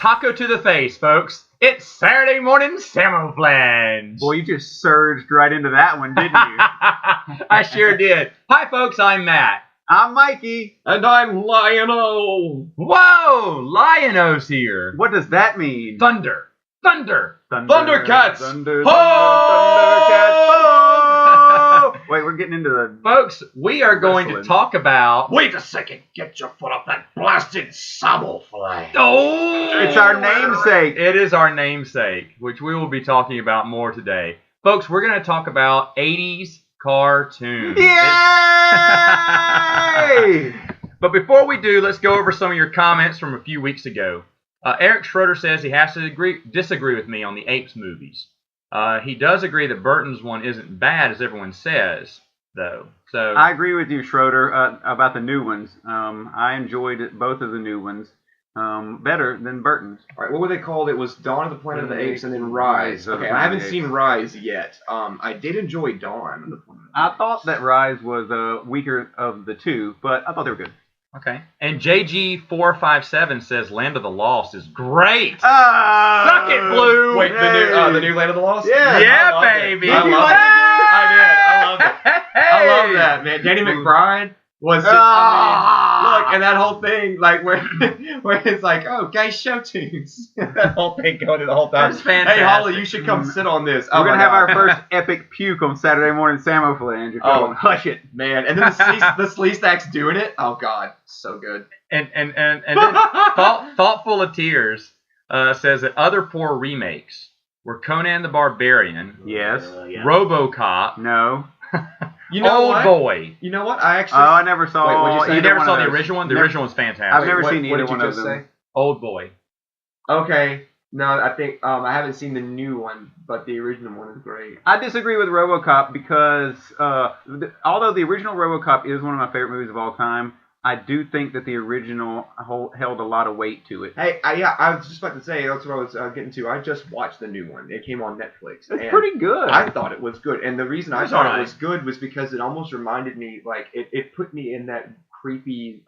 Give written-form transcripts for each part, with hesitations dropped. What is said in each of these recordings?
taco to the face, folks. It's Saturday morning Samoglange. Boy, you just surged right into that one, didn't you? I sure did. Hi, folks. I'm Matt. I'm Mikey. And I'm Lion-O. Whoa, Lion-O's here. What does that mean? Thunder. Thundercats. Thunder, Ho! Thundercats. Ho! Wait, we're getting into the... Folks, we are going to talk about... Wait a second. Get your foot off that blasted Samoglange. Oh! It's our namesake. It is our namesake, which we will be talking about more today. Folks, we're going to talk about 80s cartoons. Yay! But before we do, let's go over some of your comments from a few weeks ago. Eric Schroeder says he has to disagree with me on the Apes movies. He does agree that Burton's one isn't bad, as everyone says, though. So I agree with you, Schroeder, about the new ones. I enjoyed both of the new ones better than Burton's. All right, what were they called? It was Dawn of the Planet of the Apes and then Rise. Okay, I haven't seen Rise yet. I did enjoy Dawn. I thought that Rise was weaker of the two, but I thought they were good. Okay. And JG457 says Land of the Lost is great. Suck it, Blue. Wait, the new Land of the Lost? Yeah, baby. I loved it. I did. I loved it. Hey. I love that, man. Danny McBride was just, look, and that whole thing, like, where it's like, oh, gay show tunes. That whole thing going the whole time. That's fantastic. Hey, Holly, you should come sit on this. We're going to have our first epic puke on Saturday morning Samoglange. Oh, hush it. Man, and then the Slee Stacks doing it. Oh, God. So good. And then Thoughtful of Tears says that other poor remakes were Conan the Barbarian. Yes. RoboCop. No. You know Old what? Boy. You know what? I actually... Oh, I never saw... Wait, what'd you say? You never saw the those. original one? The original one's fantastic. I've never seen what either did you one of just them. say? Old Boy. Okay. No, I think I haven't seen the new one, but the original one is great. I disagree with RoboCop because although the original RoboCop is one of my favorite movies of all time, I do think that the original held a lot of weight to it. Hey, I was just about to say, that's what I was getting to. I just watched the new one. It came on Netflix. It's pretty good. I thought it was good. And the reason I It's thought alright. it was good was because it almost reminded me, like, it put me in that creepy,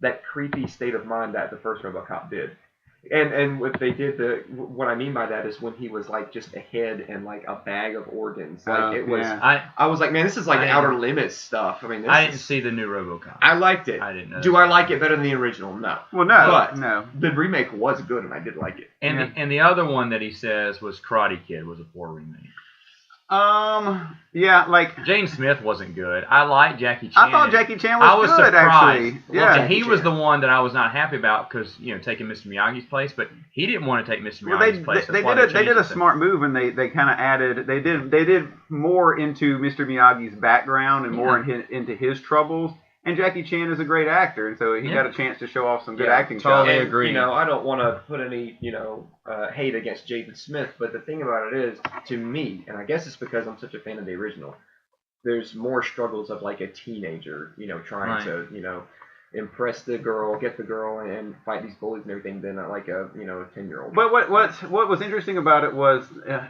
that creepy state of mind that the first RoboCop did. And what they did, what I mean by that is when he was like just a head and like a bag of organs. Like it was. Yeah. I was like, man, this is like Outer Limits stuff. I mean, I didn't see the new RoboCop. I liked it. I didn't know. Do I like it better than the original? No. Well, no. But no. the remake was good, and I did like it. And the other one that he says was Karate Kid was a poor remake. Yeah, like... Jane Smith wasn't good. I like Jackie Chan. I thought Jackie Chan was good, surprised. actually. Well, Yeah. he was the one that I was not happy about because, taking Mr. Miyagi's place, but he didn't want to take Mr. Well, Miyagi's place. they did a smart move, and they kind of added... They did more into Mr. Miyagi's background and more into his troubles. And Jackie Chan is a great actor, and so he got a chance to show off some good acting totally chops. agree. I don't want to put any, hate against Jaden Smith, but the thing about it is, to me, and I guess it's because I'm such a fan of the original, there's more struggles of like a teenager, trying to, impress the girl, get the girl, and fight these bullies and everything than like a 10-year-old. But what was interesting about it was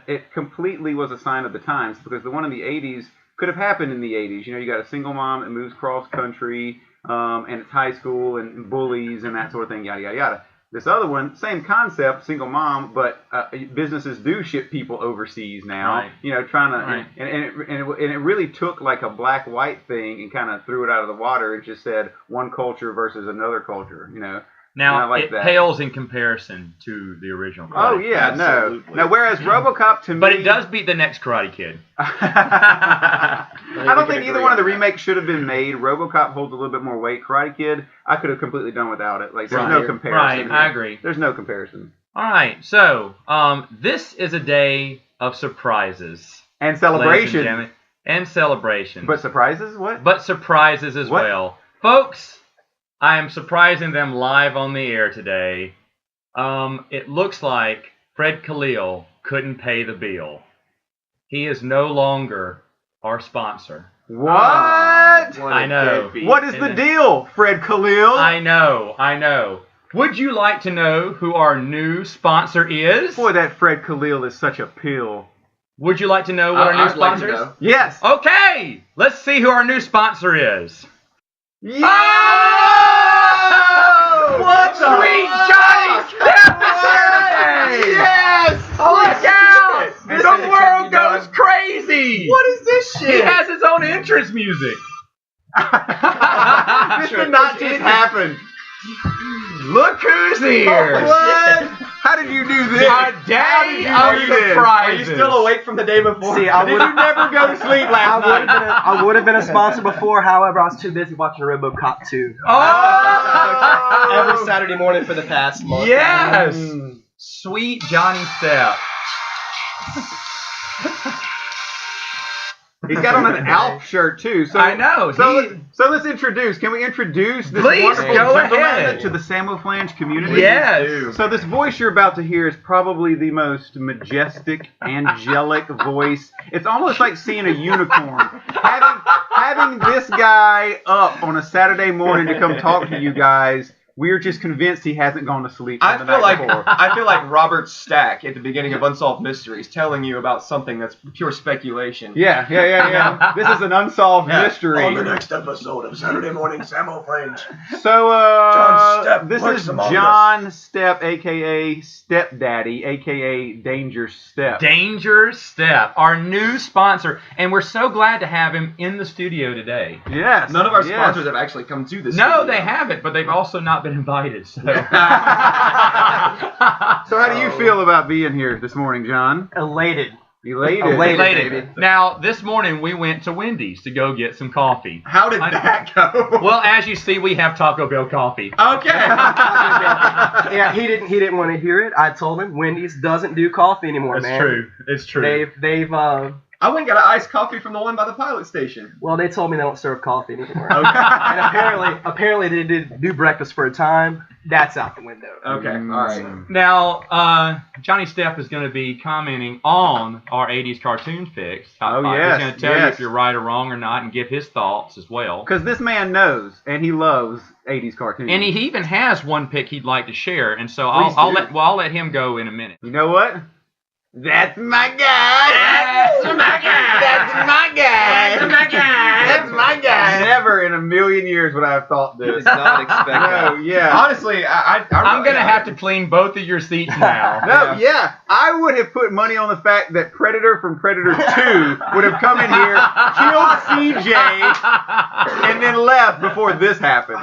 it completely was a sign of the times, because the one in the 80s could have happened in the 80s. You got a single mom that moves cross country, and it's high school and bullies and that sort of thing, yada yada yada. This other one, same concept, single mom, but businesses do ship people overseas now. Right. Trying to, Right. and it really took like a black-white thing and kind of threw it out of the water and just said one culture versus another culture. Now, like it that. pales in comparison to the original Karate Oh Kid. yeah, Absolutely. no. Whereas RoboCop to me, But it does beat the next Karate Kid. I don't think either agree one of the on that. remakes should have been made. RoboCop holds a little bit more weight. Karate Kid, I could have completely done without it. Like there's no comparison. Right, I agree. There's no comparison. All right, so this is a day of surprises. And ladies and celebration. gentlemen. And celebrations. But surprises? What? But surprises as What? well. Folks, I am surprising them live on the air today. It looks like Fred Khalil couldn't pay the bill. He is no longer our sponsor. What? I know. What is the deal, Fred Khalil? I know. Would you like to know who our new sponsor is? Boy, that Fred Khalil is such a pill. Would you like to know what our new I'd like sponsor to is? know. Yes. Okay, let's see who our new sponsor is. Yeah! What the? Sweet Johnny Step is here today! Yes! Look out! The world goes crazy! What is this shit? He has his own entrance music. This did not just happen. Look who's here! What? How did you do this? A day of surprises. Are you still awake from the day before? See, I Did would you never go to sleep last night? I would have been a sponsor before, however, I was too busy watching RoboCop 2. Oh! Every Saturday morning for the past month. Yes! Sweet Johnny Step. He's got on an Alf shirt too. So I know. So let's introduce. Can we introduce this Please, wonderful go gentleman ahead. to the Samoglange community? Yes. So this voice you're about to hear is probably the most majestic, angelic voice. It's almost like seeing a unicorn. Having this guy up on a Saturday morning to come talk to you guys. We're just convinced he hasn't gone to sleep. I feel like Robert Stack at the beginning of Unsolved Mysteries telling you about something that's pure speculation. Yeah. This is an unsolved mystery. On the next episode of Saturday Morning Samoglange. So, John Stepp this works is among John Stepp, a.k.a. Stepdaddy, a.k.a. Danger Step. Danger Step, our new sponsor, and we're so glad to have him in the studio today. Yes. None of our sponsors have actually come to this. No, studio. they haven't, but they've also not been invited. So, So how do you feel about being here this morning, John? Elated. Elated. Now, this morning we went to Wendy's to go get some coffee. How did that go? Well, as you see, we have Taco Bell coffee. Okay. Yeah, he didn't want to hear it. I told him Wendy's doesn't do coffee anymore, It's man. true. It's true. They've I went and got an iced coffee from the one by the pilot station. well, they told me they don't serve coffee anymore. Okay. And apparently they did do breakfast for a time. That's out the window. Okay. All right. Now, Johnny Stepp is going to be commenting on our 80s cartoon picks. Top five. yes, He's going to tell you yes. if you're right or wrong or not and give his thoughts as well. Because this man knows, and he loves 80s cartoons. And he even has one pick he'd like to share, and so Please I'll do. let him go in a minute. You know what? That's my guy. That's my guy. That's my guy. That's my guy. That's my guy. Never in a million years would I have thought this. Did not expect that. No, yeah. Honestly, I'm going to have to clean both of your seats now. No, yeah. I would have put money on the fact that Predator from Predator 2 would have come in here, killed CJ, and then left before this happened.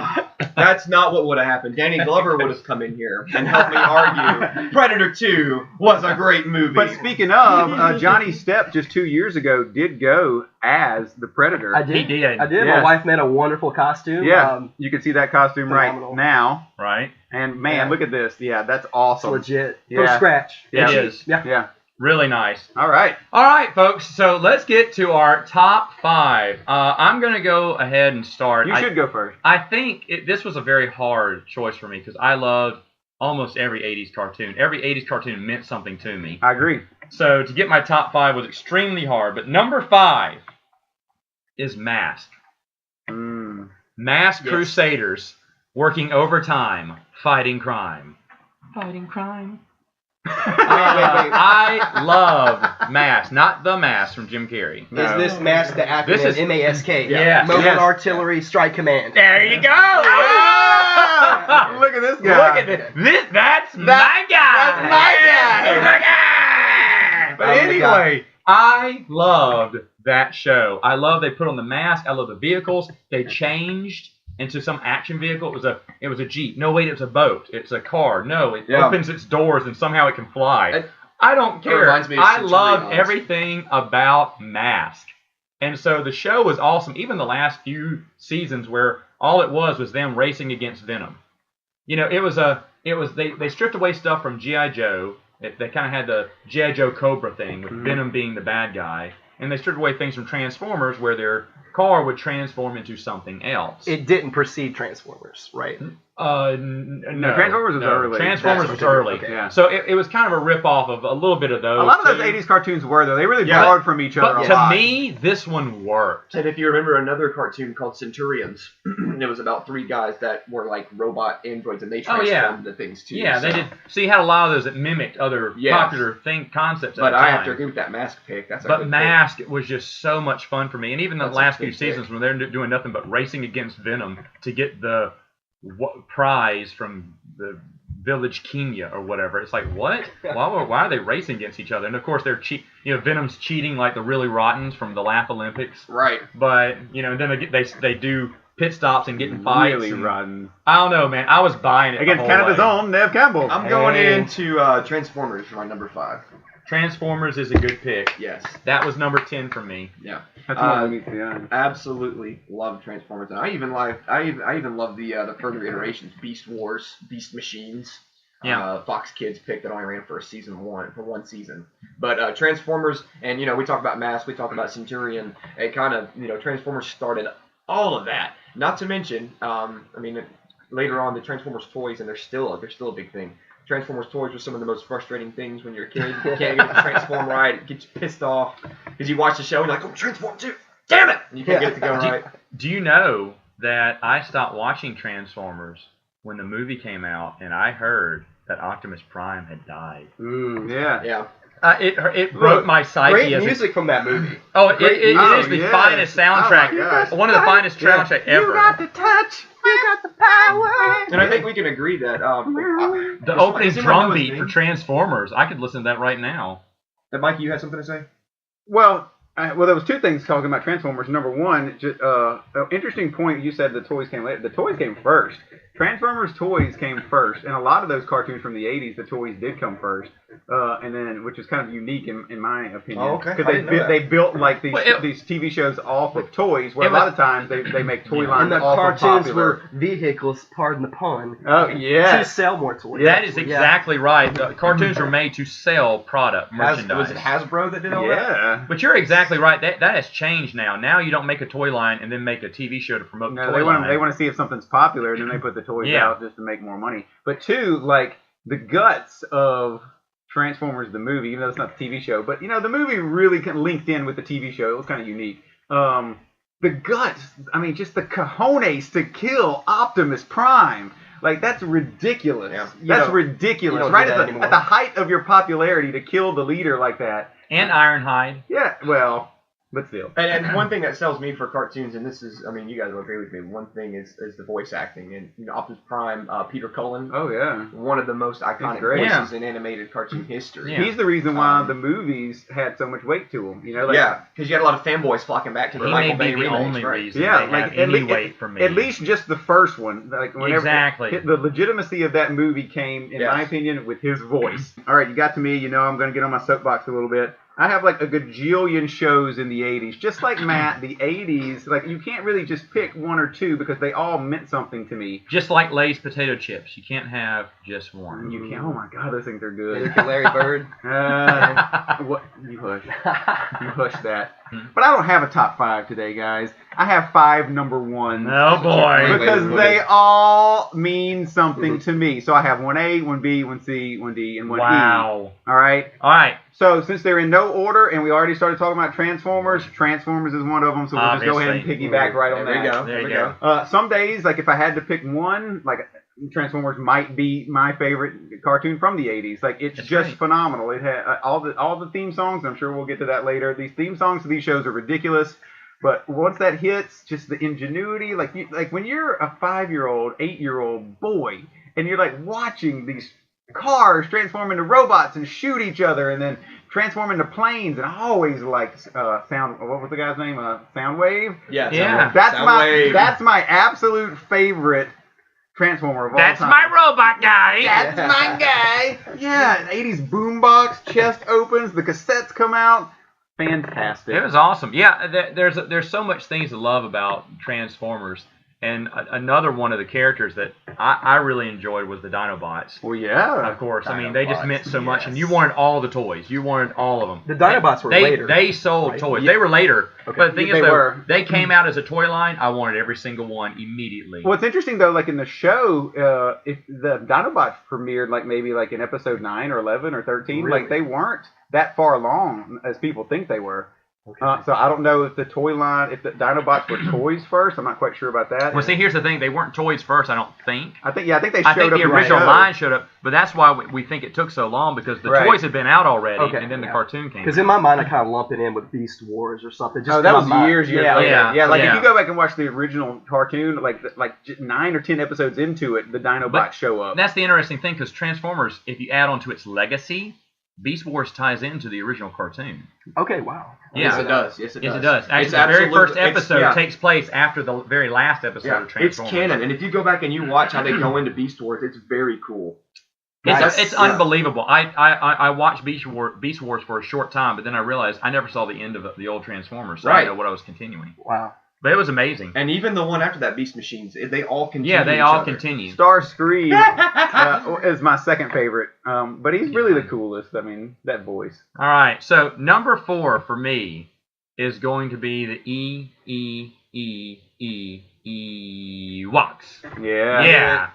That's not what would have happened. Danny Glover would have come in here and helped me argue Predator 2 was a great movie. But speaking of, Johnny Stepp just 2 years ago did go as the Predator. I did. He did. I did. Yeah. My wife made a wonderful costume. Yeah, you can see that costume phenomenal. right now. Right? And man, Yeah. look at this. Yeah, that's It's awesome. legit. Yeah. From scratch. Yeah. It is. Yeah. Yeah. Really nice. All right. All right, folks. So let's get to our top five. I'm going to go ahead and start. You should go first. I think this was a very hard choice for me because I loved almost every 80s cartoon. Every 80s cartoon meant something to me. I agree. So to get my top five was extremely hard. But number 5 is Mask. Masked Yes. Crusaders working overtime, fighting crime. Fighting crime. Wait. I love Mask, not the Mask from Jim Carrey. No. Is this MASK the acronym? This is- MASK? Yeah. Mobile Yes. Artillery Strike Command. There you go. Ah! Look at this guy. Look at this. That's my guy. That's my guy. That's my guy. But Oh, my anyway, I loved that show. I love they put on the mask. I love the vehicles. They changed into some action vehicle. It was a Jeep. No, wait, it was a boat. It's a car. No, it opens its doors and somehow it can fly. I don't care. reminds me of I Centurions. love everything about Mask. And so the show was awesome. Even the last few seasons where all it was them racing against Venom. You know, they stripped away stuff from G.I. Joe. They kind of had the G.I. Joe Cobra thing with Venom being the bad guy. And they stripped away things from Transformers where their car would transform into something else. It didn't precede Transformers, right? No. Transformers was early. Transformers was early. Okay. Yeah. So it was kind of a rip-off of a little bit of those. A lot of those too. 80s cartoons were, though. They really Yeah. borrowed from each other But a to lot. me, this one worked. And if you remember another cartoon called Centurions, it was about 3 guys that were like robot androids, and they transformed the things too. Yeah, they so. did. So you had a lot of those that mimicked other Yes. popular concepts at But the I time. have to agree with that Mask pick. That's a But good Mask was just so much fun for me, and even the That's a last good few seasons when they're doing nothing but racing against Venom to get the prize from the Village Kenya or whatever. It's like, what? Why are they racing against each other? And of course they're Venom's cheating like the really rottens from the Laugh Olympics. Right. But then they do pit stops and get in fights. Really rotten. I don't know, man. I was buying it Against the whole Canada's way. own Nev Campbell. I'm going into Transformers for my number 5. Transformers is a good pick. Yes. That was number 10 for me. Yeah. That's more than me, to be honest. Absolutely love Transformers, and I even love the further iterations, Beast Wars, Beast Machines. Yeah. Fox Kids picked that only ran for one season. But Transformers, and we talk about Mask, we talk about Centurion. It kind of Transformers started all of that. Not to mention, later on the Transformers toys, and they're still a big thing. Transformers toys were some of the most frustrating things when you're a kid. You can't get it to transform right. It gets you pissed off because you watch the show and you're like, oh, transform too. Damn it! And you can't get it to go right. Do you know that I stopped watching Transformers when the movie came out and I heard that Optimus Prime had died? Yeah. Yeah. It broke my psyche. Great music from that movie. Oh, it is the finest soundtrack. Oh my gosh. One of the finest soundtrack ever. You got the touch. You got the power. And I think we can agree that The opening drum beat for Transformers. I could listen to that right now. Mikey, you had something to say? Well, there was two things talking about Transformers. Number one, interesting point. You said the toys came later. The toys came first. Transformers toys came first, and a lot of those cartoons from the '80s, the toys did come first, and then which is kind of unique in my opinion. Oh, okay. Because they built like these TV shows off of toys, where a lot of times they make toy lines And the off of cartoons popular. were vehicles, pardon the pun, Oh yeah. to sell more toys. That is exactly right. The cartoons were made to sell product, merchandise. Was it Hasbro that did all that? Yeah. But you're exactly right. That has changed now. Now you don't make a toy line and then make a TV show to promote the No, toy they line. want to see if something's popular, and then they put the toys Yeah. out just to make more money. But two, like the guts of Transformers the movie, even though it's not the TV show, but the movie really linked in with the TV show. It was kind of unique. The guts, just the cojones to kill Optimus Prime. Like, that's ridiculous. Yeah. That's ridiculous. you don't Right do that at anymore. the height of your popularity to kill the leader like that. And Ironhide. Yeah, well, but still. And one thing that sells me for cartoons, and this is, you guys will agree with me, one thing is the voice acting. And, Optimus Prime, Peter Cullen, Oh, yeah. one of the most iconic great. voices in animated cartoon history. Yeah. He's the reason why the movies had so much weight to them. Yeah, because you had a lot of fanboys flocking back to the He Michael may Bay be the remakes, only right? reason Yeah, they like have any weight for me. at least just the first one. Like whenever Exactly. the legitimacy of that movie came, in my opinion, with his voice. All right, you got to me. I'm going to get on my soapbox a little bit. I have like a gajillion shows in the 80s. Just like Matt, the 80s, like you can't really just pick one or two because they all meant something to me. Just like Lay's potato chips. You can't have just one. You can't. Oh my God, those things are good. Larry Bird. What? You hush. You hush that. But I don't have a top 5 today, guys. I have 5 number 1s. Oh boy. Because they all mean something to me. So I have 1A, 1B, 1C, 1D, and 1E. Wow. All right? All right. So since they're in no order, and we already started talking about Transformers is one of them, so we'll just go ahead and piggyback right on that. There you go. Some days, like if I had to pick one, like Transformers might be my favorite cartoon from the 80s. Like it's just phenomenal. It had all the theme songs. I'm sure we'll get to that later. These theme songs to these shows are ridiculous. But once that hits, just the ingenuity, like when you're a 5-year-old, 8-year-old boy, and you're like watching these cars transform into robots and shoot each other, and then transform into planes, and I always liked Sound. What was the guy's name? Soundwave. Yeah. That's my absolute favorite Transformer of all time. That's my robot guy. That's my guy. Yeah, 80s boombox, chest opens, the cassettes come out. Fantastic. It was awesome. Yeah, there's so much things to love about Transformers. And another one of the characters that I really enjoyed was the Dinobots. Well, yeah. Of course. I mean, they just meant so much. And you wanted all the toys. You wanted all of them. The Dinobots were later. They sold toys. They were later. Okay. But the thing is, They though, were. they came out as a toy line. I wanted every single one immediately. What's interesting, though, like in the show, if the Dinobots premiered maybe in episode 9 or 11 or 13, Really? like they weren't that far along as people think they were. Okay. So I don't know if the toy line, if the Dinobots were toys first. I'm not quite sure about that. Well, see, here's the thing. They weren't toys first, I don't think. I think they showed I think up the in original show. line showed up, but that's why we think it took so long, because the Right. toys had been out already, Okay, and then the yeah. cartoon came Because out. in my mind, I kind of lump it in with Beast Wars or something. Just Oh, that in was my mind. years later. Yeah, Like yeah. if you go back and watch the original cartoon, like 9 or 10 episodes into it, the Dinobots But show up. That's the interesting thing, because Transformers, if you add on to its legacy, Beast Wars ties into the original cartoon. Okay, wow. Yeah. Yes, it does. Yes, it does. Yes, it does. Actually, It's the very absolute- first it's- episode yeah. takes place after the very last episode Yeah, of it's Transformers. canon, and if you go back and you watch how they go into Beast Wars, it's very cool. It's Yeah. unbelievable. I watched Beast Wars for a short time, but then I realized I never saw the end of the old Transformers, so I Right. didn't know what I was continuing. Wow. But it was amazing. And even the one after that, Beast Machines, they all continue. Yeah, they each all other. continue. Starscream is my second favorite, but he's really the coolest. I mean, that voice. All right, so number 4 for me is going to be the Ewoks. Yeah. Yeah.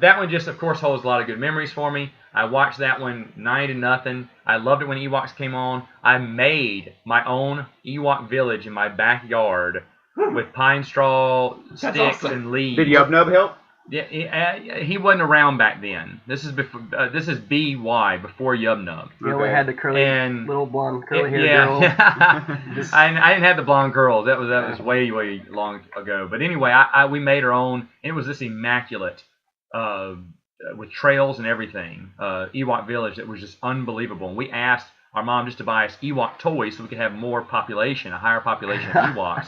That one just, of course, holds a lot of good memories for me. I watched that one 9-0. I loved it when Ewoks came on. I made my own Ewok village in my backyard with pine straw, sticks, awesome. and leaves. Did Yub-Nub help? Yeah, he wasn't around back then. This is before. This is BY, before Yub-Nub. You only had the curly, And little blonde curly hair yeah, girl. I didn't have the blonde girl. That was way long ago. But anyway, we made our own. It was this immaculate, with trails and everything, Ewok village that was just unbelievable. And we asked our mom just to buy us Ewok toys so we could have more population, a higher population of Ewoks.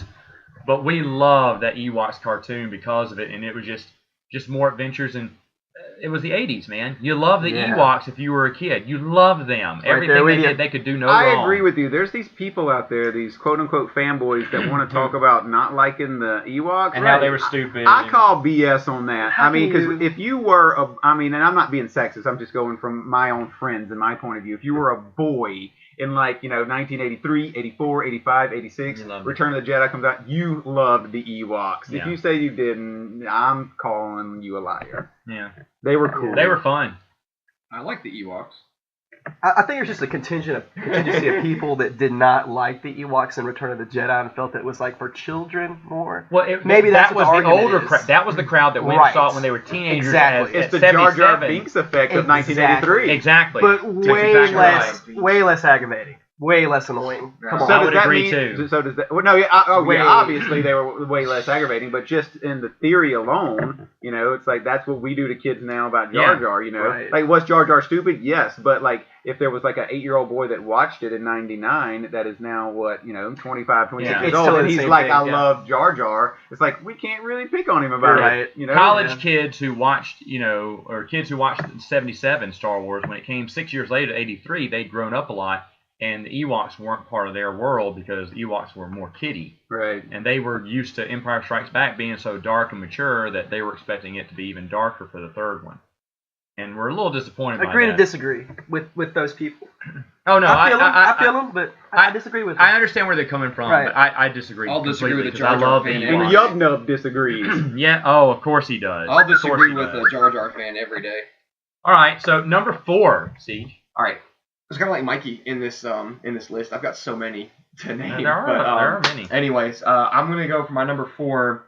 But we loved that Ewoks cartoon because of it, and it was just more adventures, and it was the 80s, man. You loved the Ewoks if you were a kid. You loved them. Everything they could do no wrong. I agree with you. There's these people out there, these quote-unquote fanboys that want to talk about not liking the Ewoks. And how they were stupid. I call BS on that. How I mean, do you- because if you were and I'm not being sexist, I'm just going from my own friends and my point of view. If you were a boy in 1983, 84, 85, 86, You loved it. Return of the Jedi comes out, you loved the Ewoks. Yeah. If you say you didn't, I'm calling you a liar. Yeah. They were cool. They were fun. I like the Ewoks. I think there's just a contingency of people that did not like the Ewoks in Return of the Jedi and felt that it was like for children more. Well, Maybe that's that what was the the argument older is. crowd. That was the crowd that went Right. and saw it when they were teenagers. Exactly. It's At the Jar Jar 77. Binks effect of Exactly. 1983. Exactly. But That's way exactly less, right. way less aggravating, way less annoying. Come So on. I does would that agree, mean, too. So does that? Well, no, yeah, Way- obviously they were way less aggravating, but just in the theory alone, it's like that's what we do to kids now about Jar Yeah. Jar. Right. Like was Jar Jar stupid? Yes, but like if there was like an 8-year-old boy that watched it in '99, that is now 25, 26 Yeah. years It's old, still and the he's same like, thing, I yeah. love Jar Jar. It's like we can't really pick on him about Right. it. College kids who watched, or kids who watched '77 Star Wars, when it came 6 years later, '83, they'd grown up a lot, and the Ewoks weren't part of their world because the Ewoks were more kiddie. Right. And they were used to Empire Strikes Back being so dark and mature that they were expecting it to be even darker for the third one. And we're a little disappointed by Agree that. to disagree with those people. Oh, no, I feel them, but I disagree with them. I understand where they're coming from, Right. but I disagree. I'll disagree completely with the 'cause Jar I Jar love the fan And Ewoks. Yub-Nub disagrees. Yeah, oh, of course he does. I'll Of course disagree he with does. a Jar Jar fan every day. All right, so number 4, Siege. All right, it's kind of like Mikey in this list. I've got so many to name. There are many. Anyways, I'm gonna go for my number 4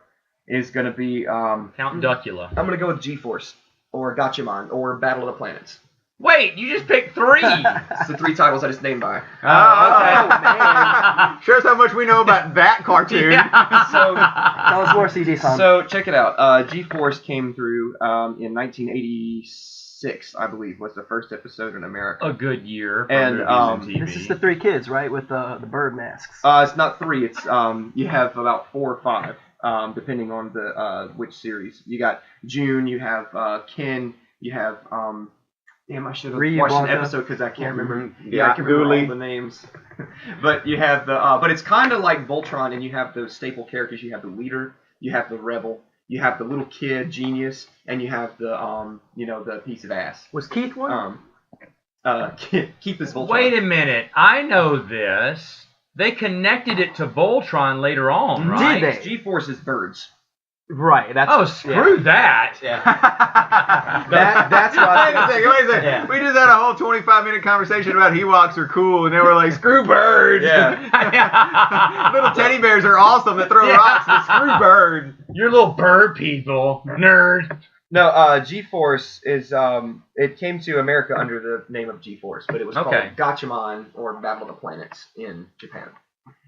is gonna be Count Duckula. I'm gonna go with G-Force or Gatchaman or Battle of the Planets. Wait, you just picked 3. It's the 3 titles I just named by. Man. Shows how much we know about that cartoon. Yeah. So Tell us more, CD-Son. So check it out. G-Force came through in 1986, I believe, was the first episode in America. A good year for And, movies and TV. This is the 3 kids, right, with the bird masks. It's not 3. It's you have about 4 or 5, depending on the which series. You got June. You have Ken. You have damn, I should have Ryu watched Blanca. an episode because I can't remember. Mhm. Yeah, I can remember Dooley. all the names. But you have the but it's kind of like Voltron, and you have those staple characters. You have the leader. You have the rebel. You have the little kid genius, and you have the the piece of ass. Was Keith one? Keith is Voltron. Wait a minute. I know this. They connected it to Voltron later on, right? Did they? G-Force is birds. Right. That's Oh, screw that. Yeah. That's what Wait a second. Yeah. We just had a whole 25-minute conversation about Ewoks are cool, and they were like, screw birds. Yeah. Little teddy bears are awesome that throw rocks, but screw birds. You're little bird people, nerd. No, G-Force is it came to America under the name of G-Force, but it was called Gatchaman or Battle of the Planets in Japan.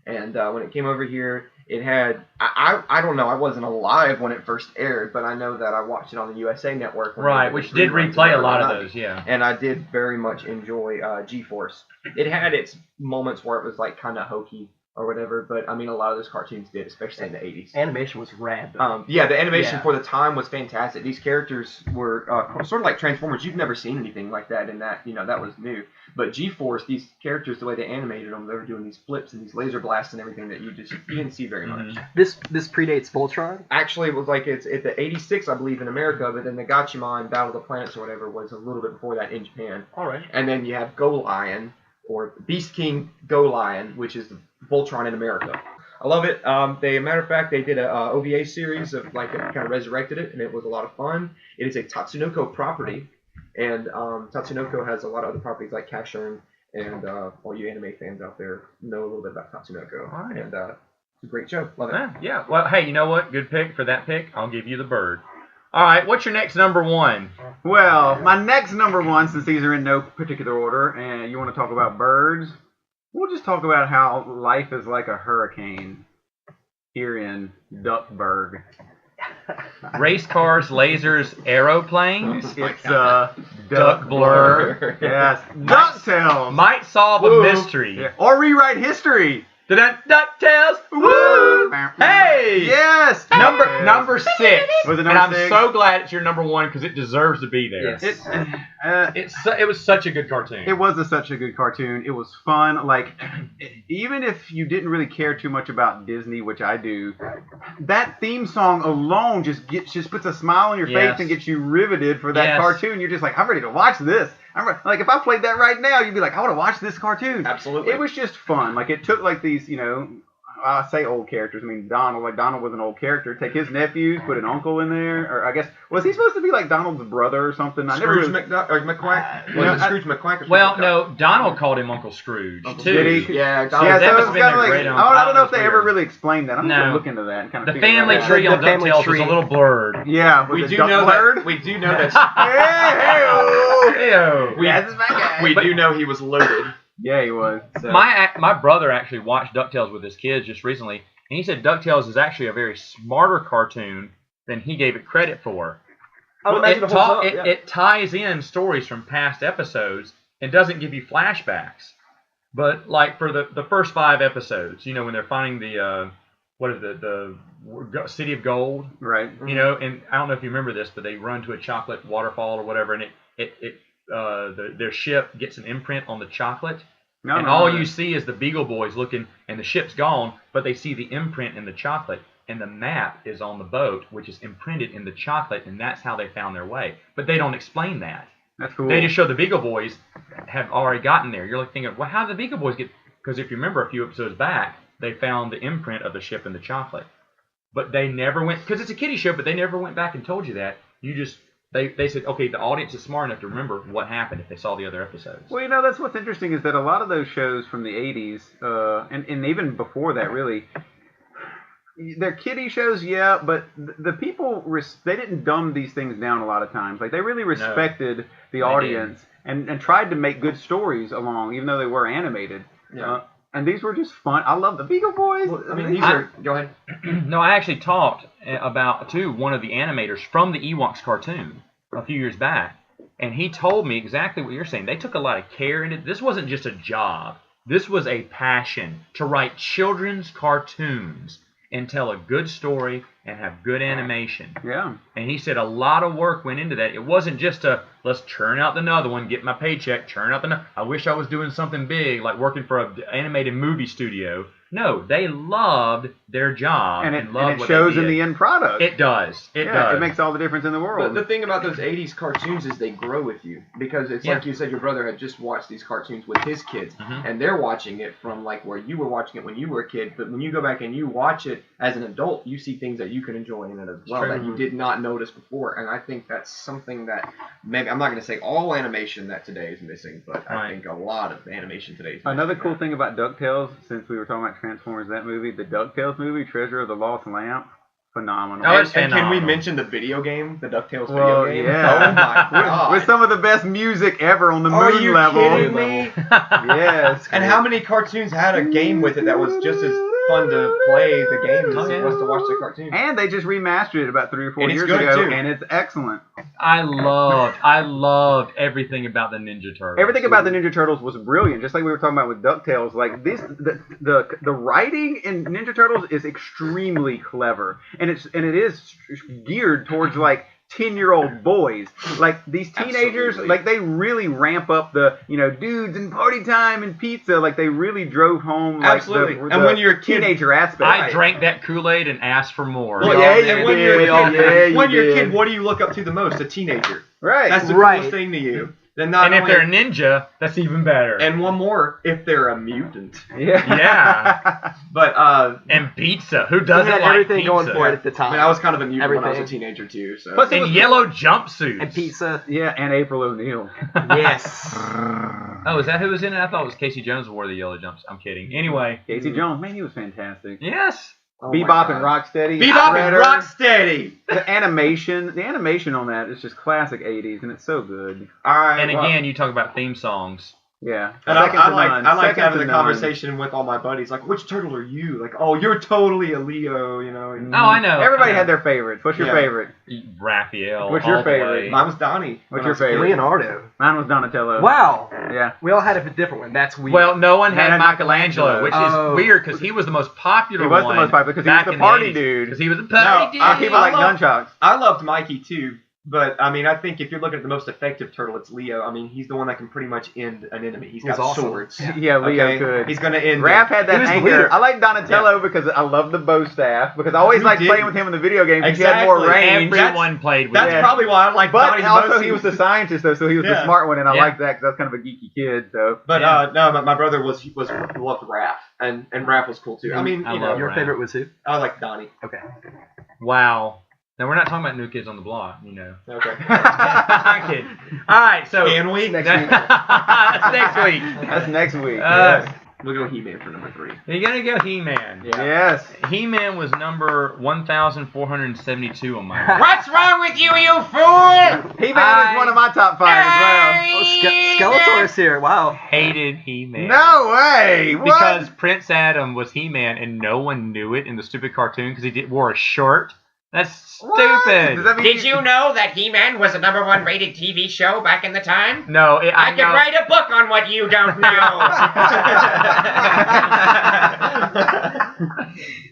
And when it came over here, it had I don't know, I wasn't alive when it first aired, but I know that I watched it on the USA Network. Right, which did replay a lot of those, yeah. And I did very much enjoy G-Force. It had its moments where it was like kind of hokey or whatever, but I mean, a lot of those cartoons did, especially in the 80s. Animation was rad, though. Yeah, the animation for the time was fantastic. These characters were sort of like Transformers. You've never seen anything like that in that, that was new. But G-Force, these characters, the way they animated them, they were doing these flips and these laser blasts and everything that you didn't see very much. This predates Voltron? Actually, it was like it's the 86, I believe, in America, but then the Gatchaman Battle of the Planets or whatever was a little bit before that in Japan. All right. And then you have Go Lion, or Beast King Go Lion, which is the Voltron in America. I love it. Matter of fact, they did a OVA series of it kind of resurrected it, and it was a lot of fun. It is a Tatsunoko property, and Tatsunoko has a lot of other properties like Casshern, and all you anime fans out there know a little bit about Tatsunoko. All right. And it's a great show. Love it. Yeah. Well, hey, you know what? Good pick for that pick. I'll give you the bird. All right. What's your next number one? Well, my next number one, since these are in no particular order, and you want to talk about birds, we'll just talk about how life is like a hurricane here in Duckburg. Race cars, lasers, aeroplanes. It's Duck Blur. Yes. DuckTales. Might solve a mystery. Yeah. Or rewrite history. DuckTales. Woo! Hey! Yes! Number 6. Was it and number I'm 6? so glad it's your number 1 because it deserves to be there. Yes. It was such a good cartoon. It was such a good cartoon. It was fun. Like, even if you didn't really care too much about Disney, which I do, that theme song alone just puts a smile on your face and gets you riveted for that cartoon. You're just like, I'm ready to watch this. Like, if I played that right now, you'd be like, I want to watch this cartoon. Absolutely. It was just fun. Like, it took like these, I say old characters. I mean, Donald. Like, Donald was an old character. Take his nephews, put an uncle in there, or I guess was he supposed to be like Donald's brother or something? Scrooge McQuack. Was it Scrooge McQuack? Or well, no, Donald called him Uncle Scrooge too. Did he? Yeah, Donald. Yeah, that so must have been their like, great I don't know if they weird. ever really explained that. I'm gonna look into that and kind of the family tree on DuckTales was a little blurred. Yeah, we do know that. We do know that. We do know he was loaded. Yeah, he was. So. My brother actually watched DuckTales with his kids just recently, and he said DuckTales is actually a very smarter cartoon than he gave it credit for. It ties in stories from past episodes and doesn't give you flashbacks. But like for the first 5 episodes, when they're finding the City of Gold, right? And I don't know if you remember this, but they run to a chocolate waterfall or whatever, and their ship gets an imprint on the chocolate, you see is the Beagle Boys looking, and the ship's gone, but they see the imprint in the chocolate, and the map is on the boat, which is imprinted in the chocolate, and that's how they found their way. But they don't explain that. That's cool. They just show the Beagle Boys have already gotten there. You're like thinking, well, how did the Beagle Boys get? Because if you remember a few episodes back, they found the imprint of the ship in the chocolate. But they never went, because it's a kiddie show, but they never went back and told you that. They said, okay, the audience is smart enough to remember what happened if they saw the other episodes. Well, that's what's interesting is that a lot of those shows from the 80s, and even before that, really, they're kiddie shows, yeah, but the people, they didn't dumb these things down a lot of times. Like, they really respected the audience and tried to make good stories along, even though they were animated. Yeah. And these were just fun. I love the Beagle Boys. Well, go ahead. No, I actually talked to one of the animators from the Ewoks cartoon a few years back, and he told me exactly what you're saying. They took a lot of care in it. This wasn't just a job. This was a passion to write children's cartoons and tell a good story and have good animation. Yeah. And he said a lot of work went into that. It wasn't just let's churn out another one, get my paycheck, churn out I wish I was doing something big, like working for an animated movie studio. No, they loved their job And it loved what shows they in did. the end product. It does. It does. It makes all the difference in the world. But the thing about those 80s cartoons is they grow with you. Because it's like you said, your brother had just watched these cartoons with his kids. And they're watching it from like where you were watching it when you were a kid. But when you go back and you watch it as an adult, you see things that you can enjoy in it as well that you did not notice before. And I think that's something that maybe, I'm not going to say all animation that today is missing, but I think a lot of animation today is missing. Another cool thing about DuckTales, since we were talking about Transformers, that movie, the DuckTales movie, Treasure of the Lost Lamp, phenomenal. Oh, it's and can we phenomenal. mention the video game, the DuckTales Well, video game? yeah. Oh my god. With some of the best music ever on the Are moon you level. kidding me? Yes. And how many cartoons had a game with it that was just as fun to play the game as it was to watch the cartoon? And they just remastered it about 3 or 4 And it's years good, ago, too. and it's excellent. I loved everything about the Ninja Turtles. Everything about the Ninja Turtles was brilliant, just like we were talking about with DuckTales. Like the writing in Ninja Turtles is extremely clever, and it is geared towards like 10-year-old boys. Like these teenagers, Absolutely. like they really ramp up the dudes and party time and pizza. Like they really drove home like Absolutely. the And when you're a kid- teenager aspect. I drank that Kool-Aid and asked for more. Well, Yeah, and you when did. you're a kid, Yeah, you when you're a did. kid, what do you look up to the most? A teenager. Right. That's the Right. coolest thing to you. Then not And if only- they're a ninja, that's even better. and one more, if they're a mutant. yeah. But And pizza. Who He doesn't had like everything pizza? going for it at the I time. mean, I was kind of a mutant when I was a Everything. teenager too. So. Plus it In was yellow jumpsuits. And pizza. Yeah, and April O'Neil. Yes. Oh, is that who was in it? I thought it was Casey Jones who wore the yellow jumps. I'm kidding. Anyway. Casey Jones, man, he was fantastic. Yes. Oh my Bebop God. and Rocksteady. Bebop and Shredder. Rocksteady. The animation on that is just classic 80s, and it's so good. All right. And well, again, you talk about theme songs. Yeah. and I Second to like none. I like Second having to the none. conversation with all my buddies. Like, which turtle are you? Like, oh, you're totally a Leo. You know. Oh, I know. Everybody I know. had their favorites. What's your Yeah. favorite? Raphael. What's your all the favorite? way. Mine was Donnie. What's when I your was a kid. favorite? Leonardo. Mine was Donatello. Wow. Yeah. We all had a different one. That's weird. Well, no one had had Michelangelo, which Oh. is weird because he was the most popular He was one the most popular because he back was the in party 80s. dude. Because he was the party dude. People like nunchucks. I loved Mikey too, but I mean, I think if you're looking at the most effective turtle, it's Leo. I mean, he's the one that can pretty much end an enemy. He's got awesome. swords. Yeah, Leo Okay? could. He's gonna end. Raph it. had He that was the anger. leader. I like Donatello because I love the bow staff. Because I always Who liked playing didn't? with him in the video games. Because he had more Exactly. range. Everyone played with That's him. probably why I like But Donnie the also most. he was the scientist though, so he was the Yeah. smart one, and I Yeah. like that because that's kind of a geeky kid. So. But Yeah. no, my brother loved Raph, and Raph was cool too. I mean, I you know, love Your Raph. favorite was who? I like Donnie. Okay. Wow. Now, we're not talking about New Kids on the Block, you know. Okay. I'm kidding. All right, so... Can we? Next That's week. next week. That's next week. Uh, We'll go He-Man for number 3. You're going to go He-Man. Yeah. Yes. He-Man was number 1,472 on my list. What's wrong with you, you fool? He-Man is one of my top 5 as well. Oh, Skeletor is here. Wow. Hated He-Man. No way! What? Because Prince Adam was He-Man and no one knew it in the stupid cartoon because he wore a shirt. That's What? stupid. Does that mean Did you know that He-Man was a #1 rated TV show back in the time? No, I could know. write a book on what you don't know.